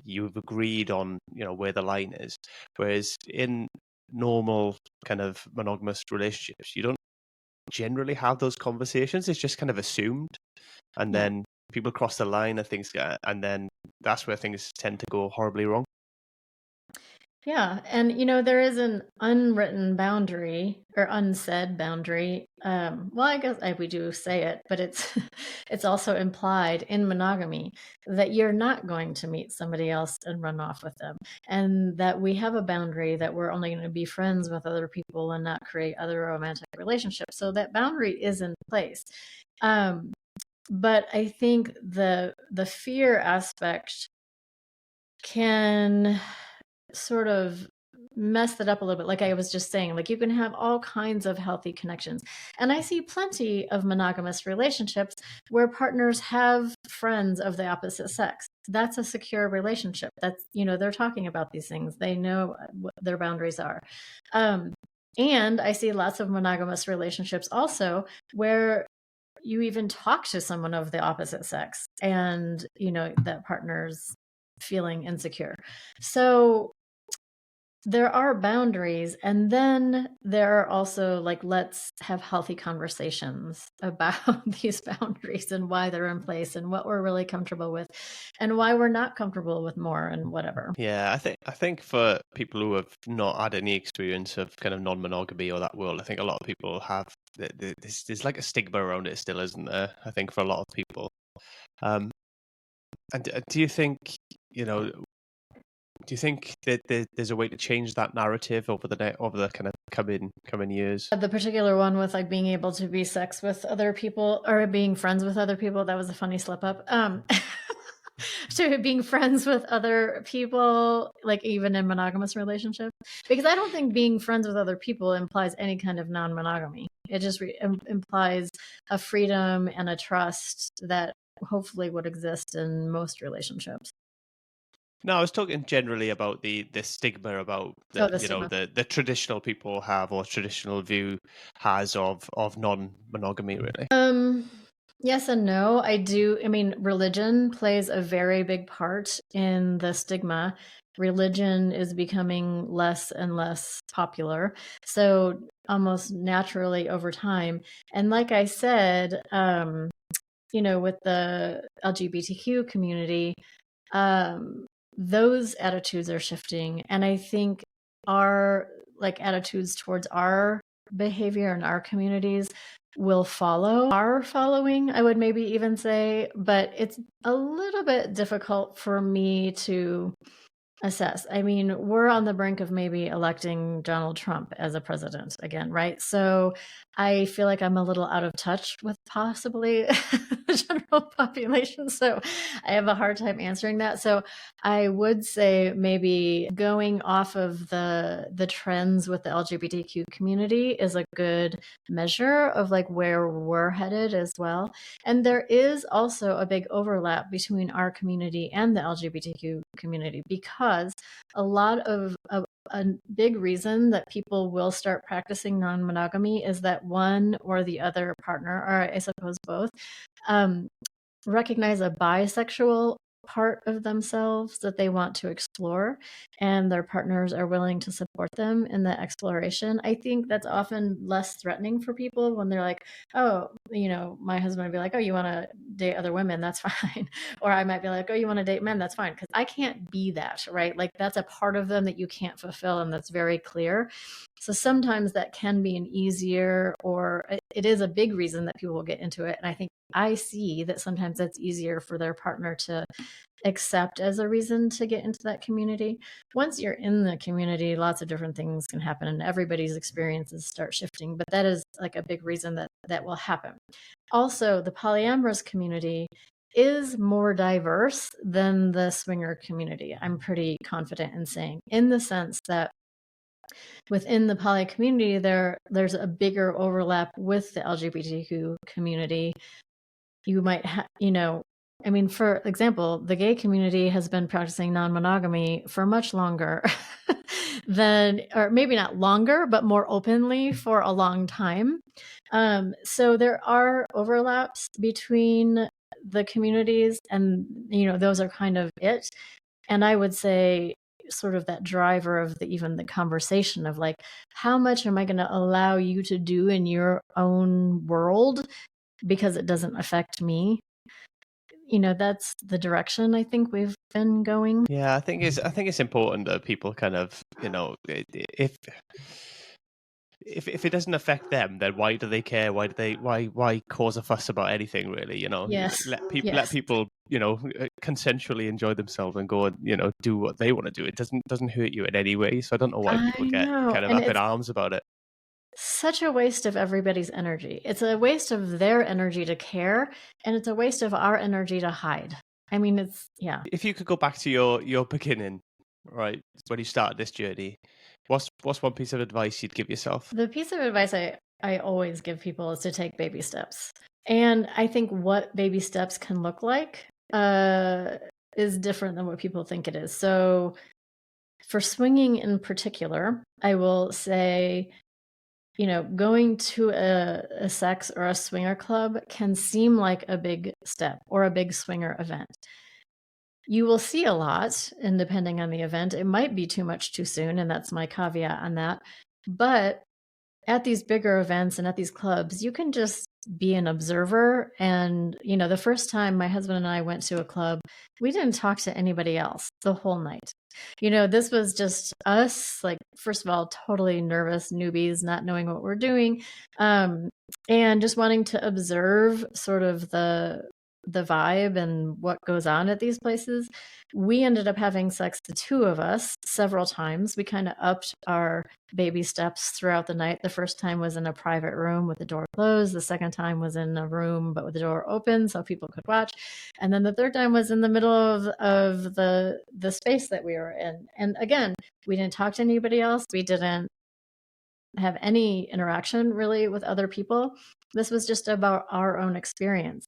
you've agreed on where the line is. Whereas in normal kind of monogamous relationships, you don't generally have those conversations. It's just kind of assumed, and Yeah. then people cross the line, and then that's where things tend to go horribly wrong. Yeah, and there is an unwritten boundary or unsaid boundary. Well, I guess we do say it, but it's it's also implied in monogamy that you're not going to meet somebody else and run off with them, and that we have a boundary that we're only going to be friends with other people and not create other romantic relationships. So that boundary is in place. But I think the fear aspect can sort of mess that up a little bit. Like I was just saying, like you can have all kinds of healthy connections. And I see plenty of monogamous relationships where partners have friends of the opposite sex. That's a secure relationship. That's, they're talking about these things. They know what their boundaries are. And I see lots of monogamous relationships also where you even talk to someone of the opposite sex and, that partner's feeling insecure. So there are boundaries, and then there are also like, let's have healthy conversations about these boundaries and why they're in place and what we're really comfortable with and why we're not comfortable with more and whatever. Yeah, I think for people who have not had any experience of kind of non-monogamy or that world, I think a lot of people have there's like a stigma around it still, isn't there? I think for a lot of people. And do you think, do you think that there's a way to change that narrative over the kind of coming years? The particular one with like being able to be sex with other people or being friends with other people, that was a funny slip up. To being friends with other people, like even in monogamous relationships, because I don't think being friends with other people implies any kind of non-monogamy. It just implies a freedom and a trust that hopefully would exist in most relationships. No, I was talking generally about the stigma about The stigma. the traditional people have, or traditional view has of non-monogamy, really. Yes and no. I do. I mean, religion plays a very big part in the stigma. Religion is becoming less and less popular. So almost naturally over time. And like I said, with the LGBTQ community, those attitudes are shifting. And I think our like attitudes towards our behavior in our communities will follow our following, I would maybe even say, but it's a little bit difficult for me to assess. I mean, we're on the brink of maybe electing Donald Trump as a president again, right? So I feel like I'm a little out of touch with possibly the general population. So I have a hard time answering that. So I would say maybe going off of the trends with the LGBTQ community is a good measure of like where we're headed as well. And there is also a big overlap between our community and the LGBTQ community because a lot of a big reason that people will start practicing non-monogamy is that one or the other partner, or I suppose both, recognize a bisexual part of themselves that they want to explore, and their partners are willing to support them in that exploration. I think that's often less threatening for people when they're like, oh, my husband would be like, oh, you want to date other women? That's fine. Or I might be like, oh, you want to date men? That's fine. Because I can't be that, right? Like that's a part of them that you can't fulfill, and that's very clear. So sometimes that can be an easier, or it is a big reason that people will get into it. And I think I see that sometimes that's easier for their partner to accept as a reason to get into that community. Once you're in the community, lots of different things can happen and everybody's experiences start shifting, but that is like a big reason that will happen. Also, the polyamorous community is more diverse than the swinger community. I'm pretty confident in saying, in the sense that within the poly community, there's a bigger overlap with the LGBTQ community. You might I mean, for example, the gay community has been practicing non-monogamy for much longer than, or maybe not longer, but more openly for a long time. So there are overlaps between the communities, and those are kind of it. And I would say sort of that driver of even the conversation of like, how much am I going to allow you to do in your own world because it doesn't affect me? That's the direction I think we've been going. Yeah, I think it's important that people kind of, if it doesn't affect them, then why do they care? Why cause a fuss about anything really? Yes. Let Yes. people consensually enjoy themselves and go and do what they want to do. It doesn't hurt you in any way. So I don't know why I people get know. kind of And up in it's arms about it. such a waste of everybody's energy. It's a waste of their energy to care, and it's a waste of our energy to hide. I mean, yeah. If you could go back to your beginning, right, when you started this journey, what's one piece of advice you'd give yourself? The piece of advice I always give people is to take baby steps. And I think what baby steps can look like is different than what people think it is. So for swinging in particular, I will say, going to a sex or a swinger club can seem like a big step or a big swinger event. You will see a lot, and depending on the event, it might be too much too soon, and that's my caveat on that. But at these bigger events and at these clubs, you can just be an observer. And, the first time my husband and I went to a club, we didn't talk to anybody else the whole night. This was just us, like, first of all, totally nervous newbies, not knowing what we're doing, and just wanting to observe sort of the vibe and what goes on at these places. We ended up having sex, the two of us, several times. We kind of upped our baby steps throughout the night. The first time was in a private room with the door closed. The second time was in a room but with the door open so people could watch. And then the third time was in the middle of the space that we were in. And again, we didn't talk to anybody else. We didn't have any interaction really with other people. This was just about our own experience.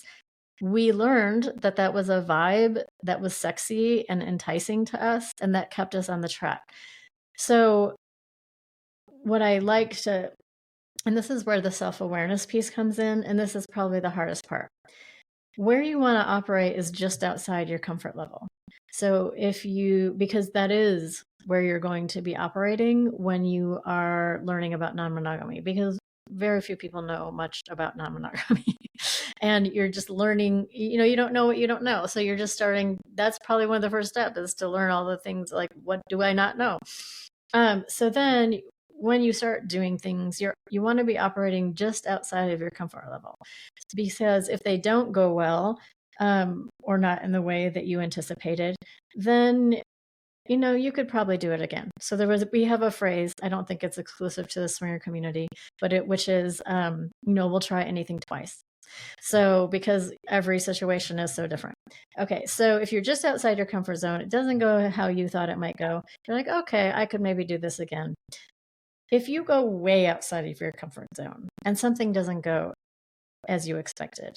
We learned that that was a vibe that was sexy and enticing to us, and that kept us on the track. So what I like to, and this is where the self-awareness piece comes in, and this is probably the hardest part. Where you want to operate is just outside your comfort level. So because that is where you're going to be operating when you are learning about non-monogamy, because very few people know much about non-monogamy. And you're just learning, you don't know what you don't know. So you're just starting. That's probably one of the first steps, is to learn all the things like, what do I not know? So then when you start doing things, you want to be operating just outside of your comfort level, because if they don't go well, or not in the way that you anticipated, then you could probably do it again. So we have a phrase, I don't think it's exclusive to the swinger community, but which is, we'll try anything twice. So because every situation is so different. Okay, so if you're just outside your comfort zone, it doesn't go how you thought it might go. You're like, okay, I could maybe do this again. If you go way outside of your comfort zone and something doesn't go as you expected,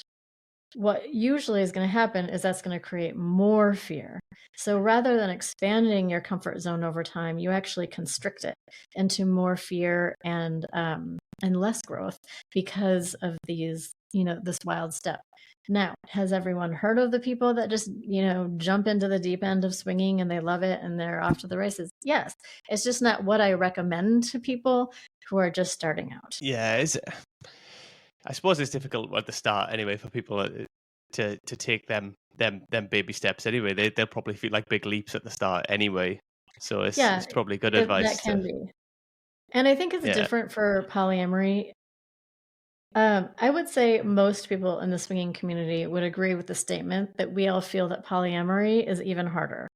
what usually is going to happen is that's going to create more fear. So rather than expanding your comfort zone over time, you actually constrict it into more fear and less growth because of these, this wild step. Now, has everyone heard of the people that just, jump into the deep end of swinging and they love it and they're off to the races? Yes. It's just not what I recommend to people who are just starting out. Yeah, I suppose it's difficult at the start anyway for people to take them baby steps anyway. They'll probably feel like big leaps at the start anyway. So it's probably good advice. That can be. And I think it's different for polyamory. I would say most people in the swinging community would agree with the statement that we all feel that polyamory is even harder.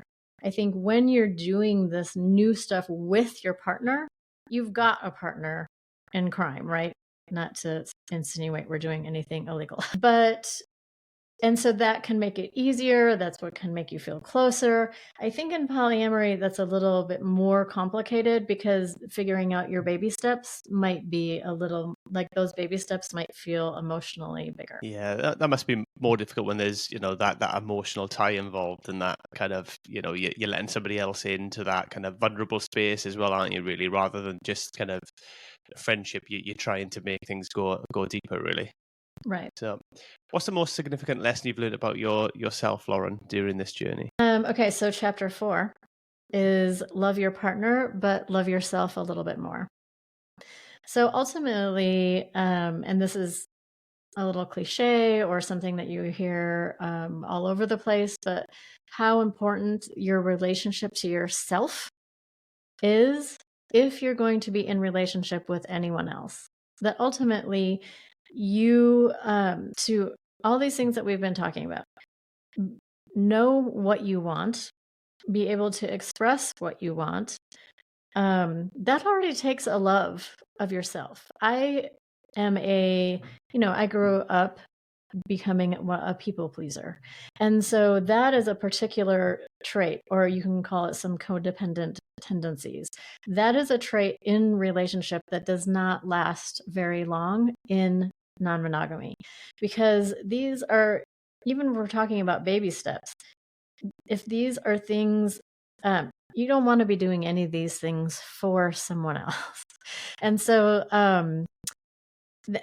I think when you're doing this new stuff with your partner, you've got a partner in crime, right? Not to insinuate we're doing anything illegal, and so that can make it easier. That's what can make you feel closer. I think in polyamory, that's a little bit more complicated because figuring out your baby steps might be a little, like, those baby steps might feel emotionally bigger. Yeah, that must be more difficult when there's, that emotional tie involved, and that kind of, you're letting somebody else into that kind of vulnerable space as well, aren't you, really? Rather than just kind of friendship, you're trying to make things go deeper, really. Right. So what's the most significant lesson you've learned about yourself, Lauren, during this journey? Okay, so chapter 4 is love your partner, but love yourself a little bit more. So ultimately, and this is a little cliche or something that you hear all over the place, but how important your relationship to yourself is if you're going to be in relationship with anyone else. That ultimately you, to all these things that we've been talking about, know what you want, be able to express what you want. That already takes a love of yourself. I am I grew up becoming a people pleaser. And so that is a particular trait, or you can call it some codependent tendencies. That is a trait in relationship that does not last very long in non-monogamy, because these are, even if we're talking about baby steps, if these are things, you don't want to be doing any of these things for someone else. And so,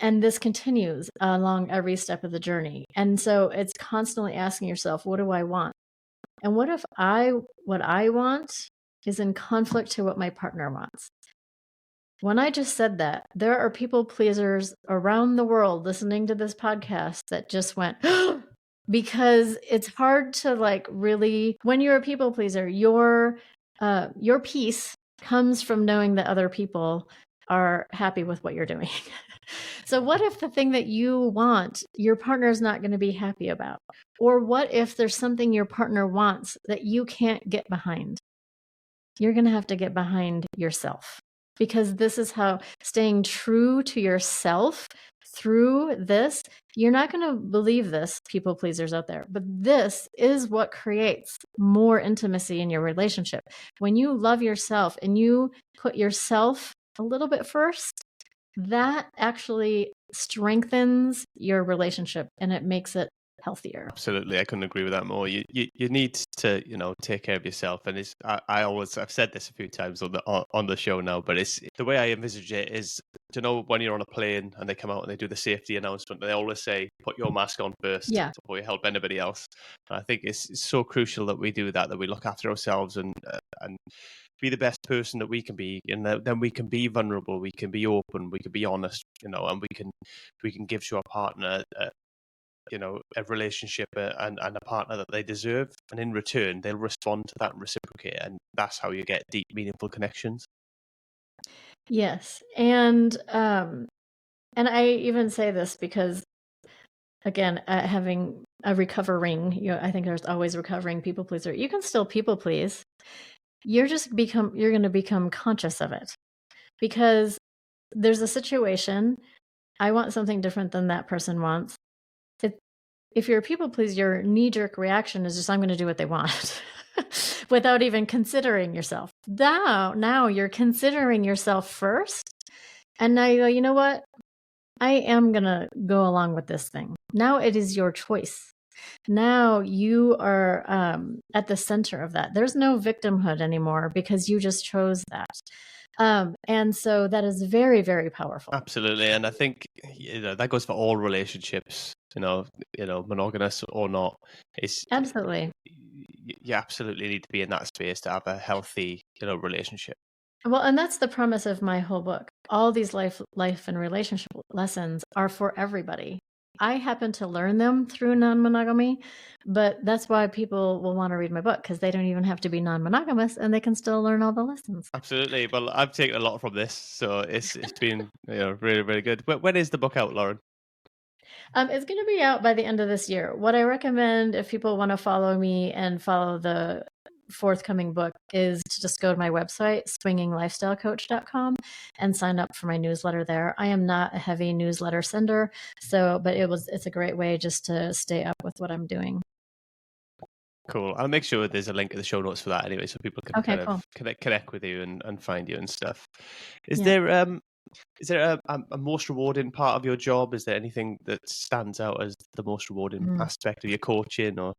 and this continues along every step of the journey. And so it's constantly asking yourself, what do I want? And what if what I want is in conflict to what my partner wants? When I just said that, there are people pleasers around the world listening to this podcast that just went, because it's hard to really, when you're a people pleaser, your peace comes from knowing that other people are happy with what you're doing. So what if the thing that you want, your partner is not going to be happy about? Or what if there's something your partner wants that you can't get behind? You're going to have to get behind yourself, because this is how staying true to yourself through this, you're not going to believe this, people pleasers out there, but this is what creates more intimacy in your relationship. When you love yourself and you put yourself a little bit first, that actually strengthens your relationship and it makes it healthier. Absolutely, I couldn't agree with that more. You need to take care of yourself, and I've said this a few times on the show now, but it's the way I envisage it is, when you're on a plane and they come out and they do the safety announcement, they always say put your mask on first before you help anybody else. And I think it's so crucial that we do that we look after ourselves and be the best person that we can be, and then we can be vulnerable, we can be open, we can be honest, and we can give to our partner a relationship and a partner that they deserve, and in return they'll respond to that and reciprocate, and that's how you get deep, meaningful connections. Yes, and I even say this because, again, having a recovering, I think there's always recovering people pleaser. You can still people please. You're going to become conscious of it, because there's a situation. I want something different than that person wants. If you're a people pleaser, your knee-jerk reaction is just, I'm going to do what they want without even considering yourself. Now you're considering yourself first. And now you go, you know what? I am going to go along with this thing. Now it is your choice. Now you are at the center of that. There's no victimhood anymore because you just chose that. And so that is very, very powerful. Absolutely. And I think that goes for all relationships, monogamous or not. Absolutely. You absolutely need to be in that space to have a healthy, relationship. Well, and that's the premise of my whole book. All these life and relationship lessons are for everybody. I happen to learn them through non-monogamy, but that's why people will want to read my book, because they don't even have to be non-monogamous and they can still learn all the lessons. Absolutely. Well, I've taken a lot from this, so it's been really, really good. When is the book out, Lauren? It's going to be out by the end of this year. What I recommend, if people want to follow me and follow the forthcoming book, is to just go to my website, swinginglifestylecoach.com, and sign up for my newsletter there. I am not a heavy newsletter sender, but it's a great way just to stay up with what I'm doing. Cool. I'll make sure there's a link in the show notes for that anyway, so people can connect with you and find you and stuff. Is there a most rewarding part of your job? Is there anything that stands out as the most rewarding aspect of your coaching? Or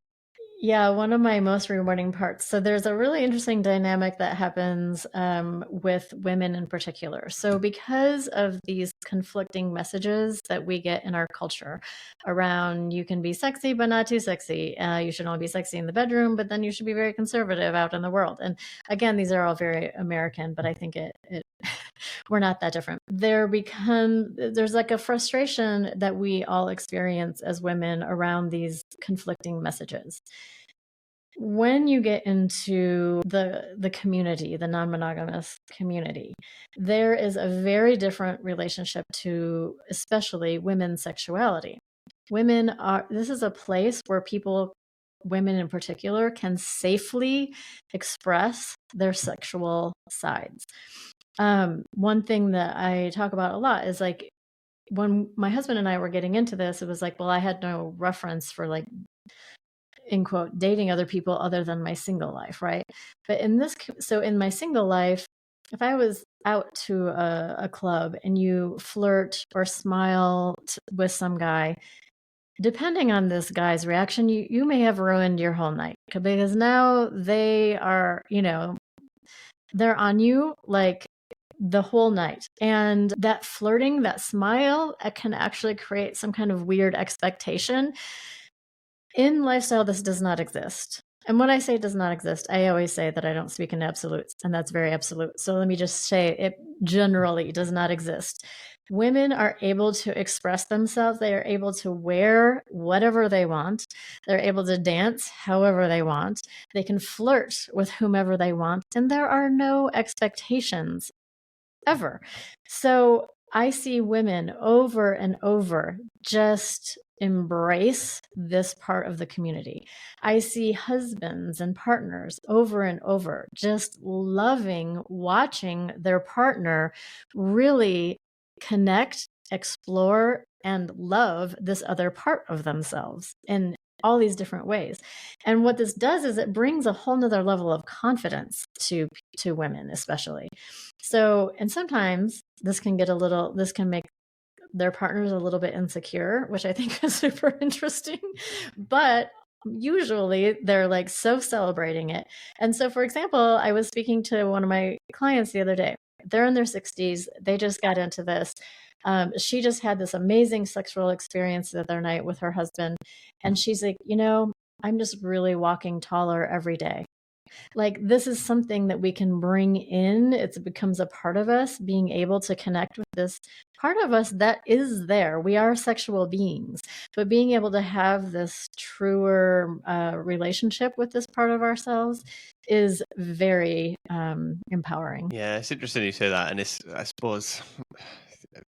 Yeah, one of my most rewarding parts. So there's a really interesting dynamic that happens with women in particular. So because of these conflicting messages that we get in our culture around you can be sexy but not too sexy, you should only be sexy in the bedroom, but then you should be very conservative out in the world. And again, these are all very American, but I think it we're not that different. There's like a frustration that we all experience as women around these conflicting messages. When you get into the community, the non-monogamous community, there is a very different relationship to especially women's sexuality. This is a place where women in particular, can safely express their sexual sides. One thing that I talk about a lot is like when my husband and I were getting into this, it was like, well, I had no reference for like, in quote, dating other people other than my single life, right? But in my single life, if I was out to a club and you flirt or smile with some guy, depending on this guy's reaction, you may have ruined your whole night because now they are, they're on you like the whole night. And that flirting, that smile, it can actually create some kind of weird expectation. In lifestyle, this does not exist. And when I say does not exist, I always say that I don't speak in absolutes, and that's very absolute. So let me just say it generally does not exist. Women are able to express themselves. They are able to wear whatever they want. They're able to dance however they want. They can flirt with whomever they want. And there are no expectations ever. So I see women over and over just embrace this part of the community. I see husbands and partners over and over just loving watching their partner really connect, explore, and love this other part of themselves in all these different ways. And what this does is it brings a whole nother level of confidence to women, especially. So, and sometimes this can make their partners a little bit insecure, which I think is super interesting. But usually they're like so celebrating it. And so, for example, I was speaking to one of my clients the other day. They're in their 60s. They just got into this. She just had this amazing sexual experience the other night with her husband. And she's like, I'm just really walking taller every day. Like this is something that we can bring in. It becomes a part of us, being able to connect with this part of us that is there. We are sexual beings, but being able to have this truer relationship with this part of ourselves is very empowering. Yeah, it's interesting you say that, and I suppose,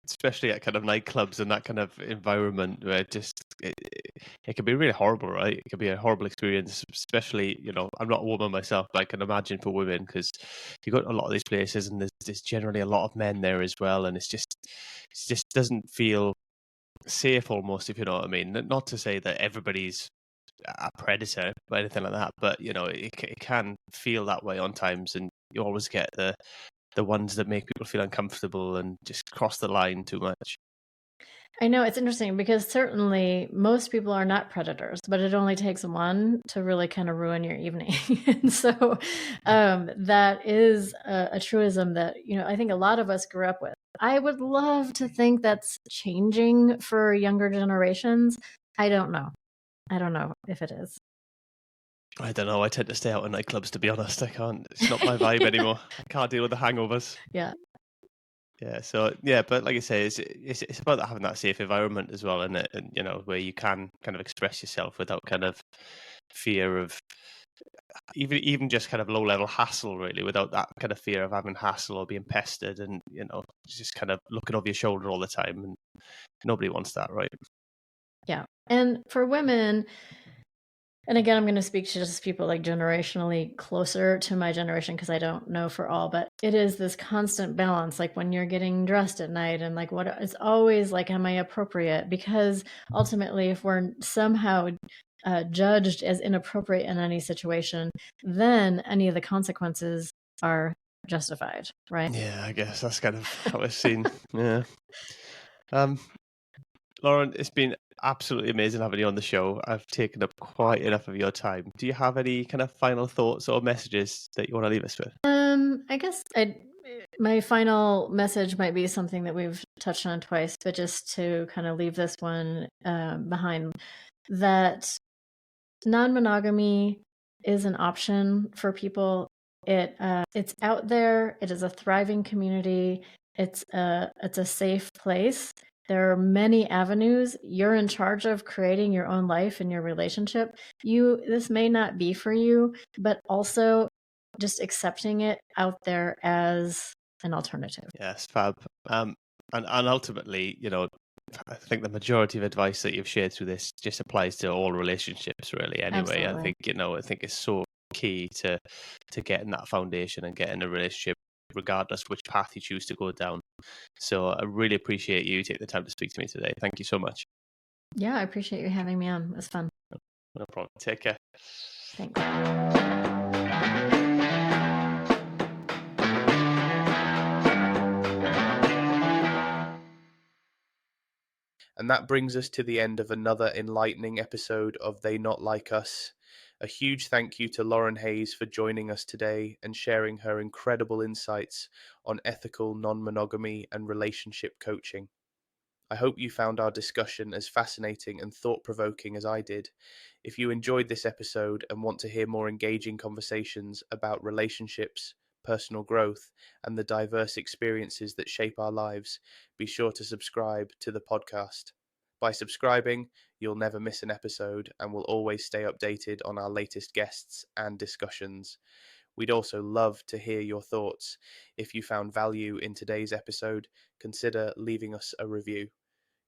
especially at kind of nightclubs and that kind of environment where it can be really horrible, right? It can be a horrible experience, especially, I'm not a woman myself, but I can imagine for women, because you go to a lot of these places and there's generally a lot of men there as well, and it just doesn't feel safe almost, if you know what I mean. Not to say that everybody's a predator or anything like that, but it can feel that way on times, and you always get the ones that make people feel uncomfortable and just cross the line too much. I know it's interesting because certainly most people are not predators, but it only takes one to really kind of ruin your evening. And so that is a truism that, I think a lot of us grew up with. I would love to think that's changing for younger generations. I don't know. I don't know if it is. I don't know. I tend to stay out of nightclubs, to be honest. I can't. It's not my vibe anymore. I can't deal with the hangovers. Yeah. Yeah. So yeah, but like I say, it's about having that safe environment as well, isn't it? And where you can kind of express yourself without kind of fear of even just kind of low level hassle, really, without that kind of fear of having hassle or being pestered, and just kind of looking over your shoulder all the time, and nobody wants that, right? Yeah. And for women, and again, I'm going to speak to just people like generationally closer to my generation because I don't know for all, but it is this constant balance. Like when you're getting dressed at night and like it's always like, am I appropriate? Because ultimately, if we're somehow judged as inappropriate in any situation, then any of the consequences are justified, right? Yeah, I guess that's kind of how it's seen. Yeah. Lauren, it's been absolutely amazing having you on the show. I've taken up quite enough of your time. Do you have any kind of final thoughts or messages that you want to leave us with? I guess my final message might be something that we've touched on twice, but just to kind of leave this one behind, that non-monogamy is an option for people. It's out there. It is a thriving community. It's a safe place. There are many avenues. You're in charge of creating your own life and your relationship. This may not be for you, but also just accepting it out there as an alternative. Yes, fab. And ultimately, I think the majority of advice that you've shared through this just applies to all relationships, really. Anyway, Absolutely. I think it's so key to getting that foundation and getting a relationship, regardless which path you choose to go down. So I really appreciate you taking the time to speak to me today. Thank you so much. Yeah, I appreciate you having me on. It was fun. No problem. Take care. Thanks. And that brings us to the end of another enlightening episode of They Not Like Us. A huge thank you to Lauren Hayes for joining us today and sharing her incredible insights on ethical non-monogamy and relationship coaching. I hope you found our discussion as fascinating and thought-provoking as I did. If you enjoyed this episode and want to hear more engaging conversations about relationships, personal growth, and the diverse experiences that shape our lives, be sure to subscribe to the podcast. By subscribing, you'll never miss an episode and will always stay updated on our latest guests and discussions. We'd also love to hear your thoughts. If you found value in today's episode, consider leaving us a review.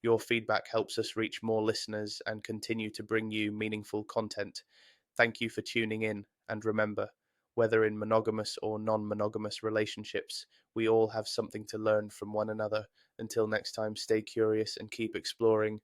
Your feedback helps us reach more listeners and continue to bring you meaningful content. Thank you for tuning in, and remember, whether in monogamous or non-monogamous relationships, we all have something to learn from one another. Until next time, stay curious and keep exploring.